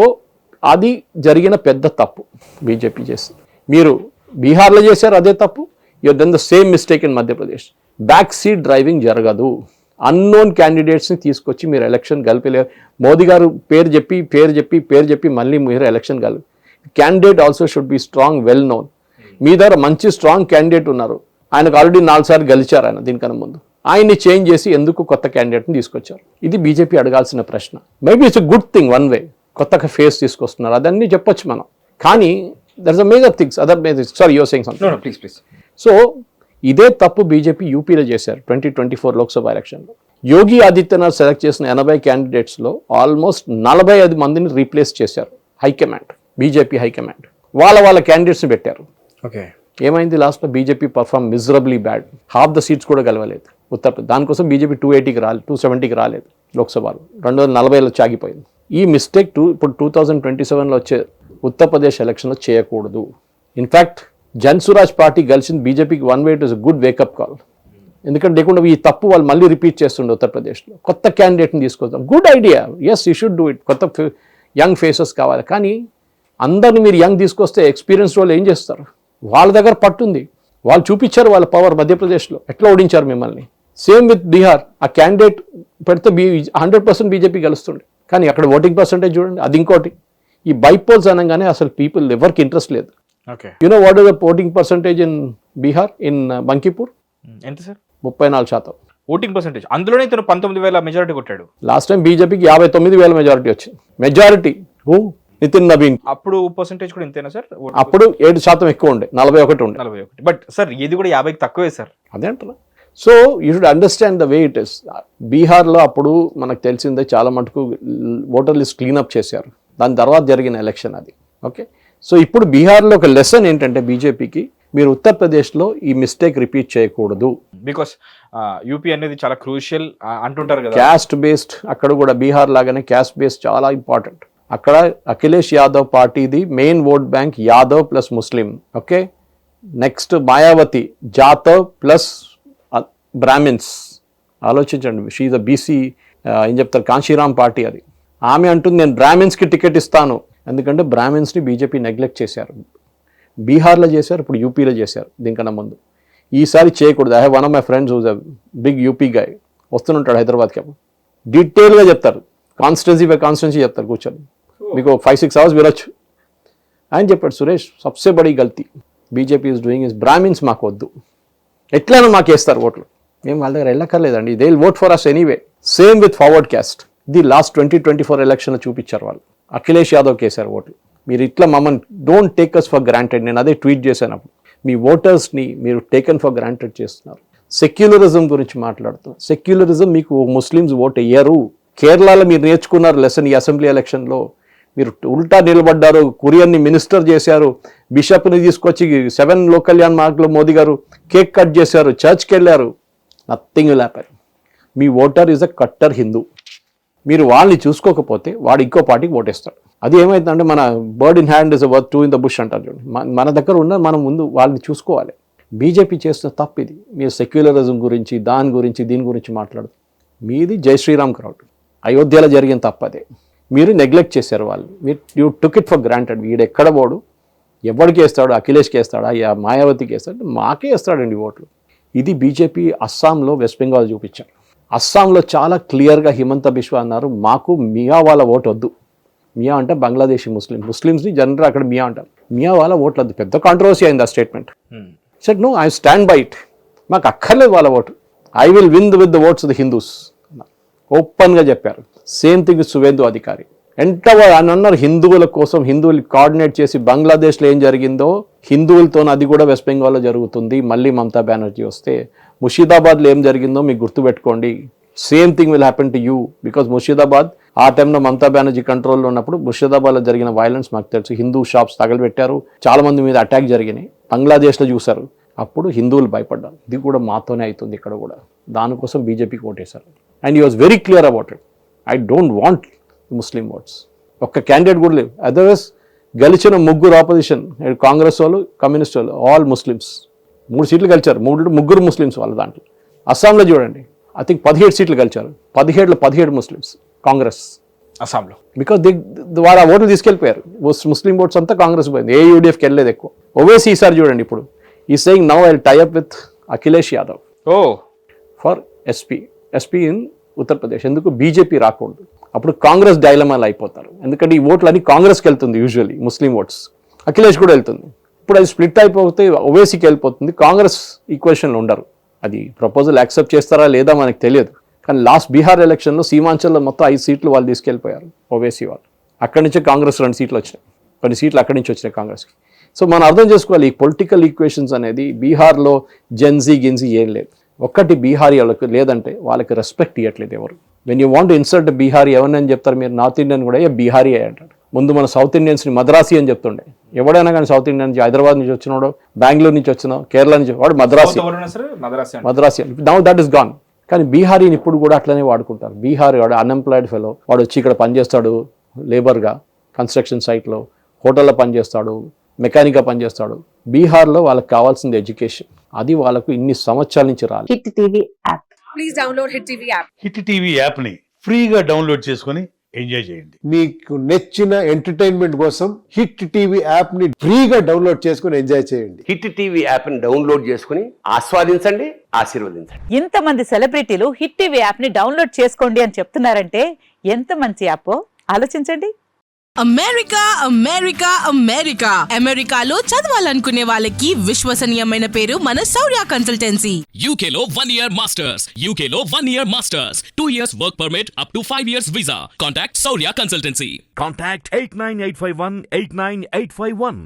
అది జరిగిన పెద్ద తప్పు బీజేపీ చేసింది. మీరు బీహార్లో చేశారు అదే తప్పు. You done the same mistake in Madhya Pradesh. Back seat driving జరగదు. అన్నోన్ క్యాండిడేట్స్ని తీసుకొచ్చి మీరు ఎలక్షన్ గెలిపలేరు. మోదీ గారు పేరు చెప్పి మళ్ళీ మీరు ఎలక్షన్ గెలు. Candidate also should be strong, well known. మీ దగ్గర మంచి స్ట్రాంగ్ క్యాండిడేట్ ఉన్నారు, ఆయనకు ఆల్రెడీ 4 సార్లు గెలిచారు ఆయన దీనికన్నా ముందు. ఆయన్ని చేంజ్ చేసి ఎందుకు కొత్త క్యాండిడేట్ని తీసుకొచ్చారు? ఇది బీజేపీ అడగాల్సిన ప్రశ్న. Maybe it's a good thing one way, కొత్తగా ఫేస్ తీసుకొస్తున్నారు, అదన్నీ చెప్పొచ్చు మనం. కానీ దర్స్ a major things, other major. Sorry, your saying something. Please. So ఇదే తప్పు బీజేపీ యూపీలో చేశారు 2024 లోక్సభ ఎలక్షన్లో. యోగి ఆదిత్యనాథ్ సెలెక్ట్ చేసిన 80 క్యాండిడేట్స్లో ఆల్మోస్ట్ 45 మందిని రీప్లేస్ చేశారు హైకమాండ్, బీజేపీ హైకమాండ్. వాళ్ళ క్యాండిడేట్స్ని పెట్టారు. ఓకే, ఏమైంది లాస్ట్లో? BJP perform miserably bad. Half the seats కూడా గెలవలేదు ఉత్తరప్రదేశ్. దానికోసం బీజేపీ 280కి రాలేదు, 270కి రాలేదు లోక్సభలో, 240లో చాగిపోయింది. ఈ మిస్టేక్ ఇప్పుడు 2027లో వచ్చే ఉత్తరప్రదేశ్ ఎలక్షన్లో చేయకూడదు. ఇన్ఫ్యాక్ట్ జన్సురాజ్ పార్టీ గెలిచింది బీజేపీకి one way. It is a good wake up call. ఎందుకంటే లేకుండా ఈ తప్పు వాళ్ళు మళ్ళీ రిపీట్ చేస్తుండే ఉత్తరప్రదేశ్లో. కొత్త క్యాండిడేట్ని తీసుకొద్దాం, good idea, yes you should do it. కొత్త యంగ్ ఫేసెస్ కావాలి. కానీ అందరిని మీరు యంగ్ తీసుకొస్తే ఎక్స్పీరియన్స్ వాళ్ళు ఏం చేస్తారు? వాళ్ళ దగ్గర పట్టుంది, వాళ్ళు చూపించారు వాళ్ళ పవర్ మధ్యప్రదేశ్లో, ఎట్లా ఓడించారు మిమ్మల్ని. సేమ్ విత్ బీహార్, ఆ క్యాండిడేట్ పెడితే 100% బీజేపీ గెలుస్తుండే. కానీ అక్కడ ఓటింగ్ పర్సంటేజ్ చూడండి, అది ఇంకోటి. ఈ బైపోల్స్ అనగానే అసలు పీపుల్ ఎవరికి ఇంట్రెస్ట్ లేదు. Okay, you know what is the voting percentage in Bihar, in Bankipur? ఎంత సార్? 34% voting percentage. అందులోనే ఇతను 19,000 మెజారిటీ కొట్టాడు. లాస్ట్ టైం బీజేపీకి 59,000 మెజారిటీ వచ్చింది. మెజారిటీ నితిన్ నబీన్. అప్పుడు పర్సంటేజ్ కూడా ఇంతేనా సార్? అప్పుడు 7% ఎక్కువ ఉండే, 41 ఉండే. 41. బట్ సార్ ఇది కూడా 50కి తక్కువే సార్. అదే అంటున్నా. So you should understand the way it is. బీహార్లో అప్పుడు మనకు తెలిసిందే చాలా మటుకు ఓటర్ లిస్ట్ క్లీనప్ చేశారు, దాని తర్వాత జరిగిన ఎలక్షన్ అది. ఓకే, సో ఇప్పుడు బీహార్లో ఒక లెసన్ ఏంటంటే బీజేపీకి, మీరు ఉత్తరప్రదేశ్లో ఈ మిస్టేక్ రిపీట్ చేయకూడదు. బికాస్ యూపీ అనేది చాలా క్రూషియల్ అంటుంటారు కదా. క్యాస్ట్ బేస్డ్, అక్కడ కూడా బీహార్ లాగానే క్యాస్ట్ బేస్డ్ చాలా ఇంపార్టెంట్. అక్కడ అఖిలేష్ యాదవ్ పార్టీది main vote bank Yadav plus ముస్లిం. Okay, next Mayawati Jatav plus Brahmins. ఆలోచించండి, షీఈ్ ద బీసీ ఏం చెప్తారు, కాంశీరామ్ పార్టీ అది. ఆమె అంటుంది నేను బ్రాహ్మిన్స్కి టికెట్ ఇస్తాను, ఎందుకంటే బ్రాహ్మిన్స్ని బీజేపీ నెగ్లెక్ట్ చేశారు. బీహార్లో చేశారు, ఇప్పుడు యూపీలో చేశారు దీనికన్నా ముందు. ఈసారి చేయకూడదు. I have one of my friends whose a big UP guy, వస్తుంటాడు హైదరాబాద్కి. అప్పుడు డీటెయిల్గా చెప్తారు, కాన్స్టిట్యున్సీ బై కాన్స్టిట్యున్సీ చెప్తారు కూర్చొని, మీకు 5-6 అవర్స్ వినొచ్చు. ఆయన చెప్పాడు, సురేష్ సబ్సే బడీ గల్తీ BJP is doing is Brahmins మాకు వద్దు, ఎట్లైనా మాకు వేస్తారు ఓట్లు, మేము వాళ్ళ దగ్గర వెళ్ళక్కర్లేదండి, they will vote for us anyway. Same with forward caste. ఇది లాస్ట్ 2024 ఎలక్షన్లో చూపించారు వాళ్ళు. అఖిలేష్ యాదవ్కి వేశారు ఓట్లు. మీరు ఇట్లా మమ్మల్ని don't take us for granted. నేను అదే ట్వీట్ చేశాను అప్పుడు. మీ ఓటర్స్ని మీరు టేకన్ ఫర్ గ్రాంటెడ్ చేస్తున్నారు. సెక్యులరిజం గురించి మాట్లాడుతున్నారు. సెక్యులరిజం మీకు ముస్లిమ్స్ ఓట్ వేయరు. కేరళలో మీరు నేర్చుకున్నారు లెసన్. ఈ అసెంబ్లీ ఎలక్షన్లో మీరు ఉల్టా నిలబడ్డారు, కురియన్ని మినిస్టర్ చేశారు, బిషప్ని తీసుకొచ్చి 7 లోక్ కళ్యాణ్ మార్గ్లో మోదీ గారు కేక్ కట్ చేశారు, చర్చ్కి వెళ్ళారు. Nothing will happen. Me voter is a cutter Hindu. మీరు వాళ్ళని చూసుకోకపోతే వాడు ఇంకో పార్టీకి ఓటేస్తాడు. అది ఏమైందంటే మన bird in hand is worth two in the bush అంటారు చూడండి. మన దగ్గర ఉన్న మనం ముందు వాళ్ళని చూసుకోవాలి. బీజేపీ చేస్తున్న తప్పు ఇది. మీరు సెక్యులరిజం గురించి దీని గురించి మాట్లాడదు. మీది జై శ్రీరామ్ క్రౌడ్. అయోధ్యలో జరిగిన తప్పదే. మీరు నెగ్లెక్ట్ చేశారు వాళ్ళు. మీరు you took it for granted. వీడు ఎక్కడ పోడు, ఎవరికి వేస్తాడు, అఖిలేష్కి వేస్తాడా, మాయావతికి వేస్తాడు, మాకే వేస్తాడండి ఓట్లు. ఇది బీజేపీ అస్సాంలో, వెస్ట్ బెంగాల్ చూపించారు. అస్సాంలో చాలా క్లియర్గా హిమంత బిశ్వా అన్నారు, మాకు మియా వాళ్ళ ఓటు వద్దు. మియా అంటే బంగ్లాదేశీ ముస్లిమ్స్ని జనరల్ అక్కడ మియా అంటారు. మియా వాళ్ళ ఓట్లు వద్దు. పెద్ద కాంట్రవర్సీ అయింది ఆ statement. Said no, I stand by it. మాకు అక్కర్లేదు వాళ్ళ vote. I will win with the votes of the Hindus. ఓపెన్గా చెప్పారు. సేమ్ థింగ్ సువేందు అధికారి. అని అన్నారు, హిందువుల కోసం హిందువులు కోఆర్డినేట్ చేసి బంగ్లాదేశ్లో ఏం జరిగిందో హిందువులతో అది కూడా వెస్ట్ బెంగాల్లో జరుగుతుంది. మళ్ళీ మమతా బెనర్జీ వస్తే ముషీదాబాద్లో ఏం జరిగిందో మీకు గుర్తుపెట్టుకోండి. Same thing will happen to you. Because Murshidabad ఆ టైంలో మమతా బెనర్జీ కంట్రోల్లో ఉన్నప్పుడు ముషీదాబాద్లో జరిగిన వైలెన్స్ మాకు తెలుసు. హిందూ షాప్స్ తగలబెట్టారు, చాలా మంది మీద అటాక్ జరిగినాయి. బంగ్లాదేశ్లో చూశారు, అప్పుడు హిందువులు భయపడ్డారు. ఇది కూడా మాతోనే అవుతుంది ఇక్కడ కూడా. దానికోసం బీజేపీకి ఓటేశారు. And he was very clear about it. I don't want Muslim votes. ఒక్క క్యాండిడేట్ కూడా లేవు. అదర్వైజ్ గెలిచిన ముగ్గురు ఆపోజిషన్, కాంగ్రెస్ వాళ్ళు, కమ్యూనిస్ట్ వాళ్ళు, ఆల్ ముస్లిమ్స్. 3 సీట్లు గెలిచారు. ముగ్గురు ముస్లిమ్స్ వాళ్ళ దాంట్లో. అస్సాంలో చూడండి, ఐ థింక్ 17 సీట్లు గెలిచారు. 17 ముస్లిమ్స్ కాంగ్రెస్ అస్సాంలో. బికాస్ వారు ఆ ఓట్లు తీసుకెళ్ళిపోయారు. ముస్లిం ఓట్స్ అంతా కాంగ్రెస్ పోయింది. ఏ యూడిఎఫ్కి వెళ్ళలేదు ఎక్కువ. ఓవైసీ ఈసారి చూడండి, ఇప్పుడు ఈ saying now I tie up with Akhilesh Yadav for SP in Uttar Pradesh. ఎందుకు? బీజేపీ రాకూడదు. అప్పుడు కాంగ్రెస్ డైలమాలు అయిపోతారు. ఎందుకంటే ఈ ఓట్లు అన్ని కాంగ్రెస్కి వెళ్తుంది యూజువల్లీ, ముస్లిం ఓట్స్. అఖిలేష్ కూడా వెళ్తుంది. ఇప్పుడు అది స్ప్లిట్ అయిపోతే ఓవైసీకి వెళ్ళిపోతుంది. కాంగ్రెస్ ఈక్వేషన్లో ఉండరు. అది ప్రపోజల్ యాక్సెప్ట్ చేస్తారా లేదా మనకు తెలియదు. కానీ లాస్ట్ బీహార్ ఎలక్షన్లో సీమాంచల్లో మొత్తం 5 సీట్లు వాళ్ళు తీసుకెళ్ళిపోయారు, ఓవైసీ వాళ్ళు. అక్కడి నుంచే కాంగ్రెస్ 2 సీట్లు వచ్చినాయి. కొన్ని సీట్లు అక్కడి నుంచి వచ్చినాయి కాంగ్రెస్కి. సో మనం అర్థం చేసుకోవాలి, ఈ పొలిటికల్ ఈక్వేషన్స్ అనేది బీహార్లో గిన్జీ ఏం లేదు. ఒక్కటి బీహారీ వాళ్ళకి లేదంటే వాళ్ళకి రెస్పెక్ట్ ఇవ్వట్లేదు ఎవరు. When you want insult Bihari ఎవరిని చెప్తారు మీరు? నార్త్ ఇండియన్ కూడా బీహారీ అంటారు. ముందు మన సౌత్ ఇండియన్స్ని మద్రాసీ అని చెప్తుండే. ఎవడైనా కానీ సౌత్ ఇండియన్ నుంచి, హైదరాబాద్ నుంచి వచ్చినాడు, బెంగళూరు నుంచి వచ్చినావు, కేరళ నుంచి, వాడు Madrasi. Now that is gone. కానీ బీహారీని ఇప్పుడు కూడా అట్లనే వాడుకుంటారు. బీహారీ వాడు అన్ఎంప్లాయిడ్ ఫెలో, వాడు వచ్చి ఇక్కడ పనిచేస్తాడు లేబర్గా, కన్స్ట్రక్షన్ సైట్లో, హోటల్లో పనిచేస్తాడు, మెకానిక్గా పనిచేస్తాడు. బీహార్లో వాళ్ళకి కావాల్సింది ఎడ్యుకేషన్. అది వాళ్ళకు ఇన్ని సంవత్సరాల నుంచి రాలి. Hit TV app. Please download hit TV app. Hit TV యాప్ని ఫ్రీగా డౌన్లోడ్ చేసుకొని ఎంజాయ్ చేయండి. మీకు నచ్చిన ఎంటర్టైన్మెంట్ కోసం హిట్ టీవీ యాప్ ని ఫ్రీగా డౌన్లోడ్ చేసుకుని ఎంజాయ్ చేయండి. హిట్ టీవీ యాప్ ని డౌన్లోడ్ చేసుకుని ఆస్వాదించండి, ఆశీర్వదించండి. ఇంతమంది సెలబ్రిటీలు హిట్ టీవీ యాప్ ని డౌన్లోడ్ చేసుకోండి అని చెప్తున్నారంటే ఎంత మంచి యాప్ ఆలోచించండి. అమెరికా అమెరికా అమెరికా అమెరికాలో చదవాలనుకునే వాళ్ళకి విశ్వసనీయమైన పేరు మన శౌర్య కన్సల్టెన్సీ. UK లో 1 year masters. UK లో 1 year masters. 2 years work permit up to 5 years visa. Contact Saurya Consultancy. Contact 89851 89851.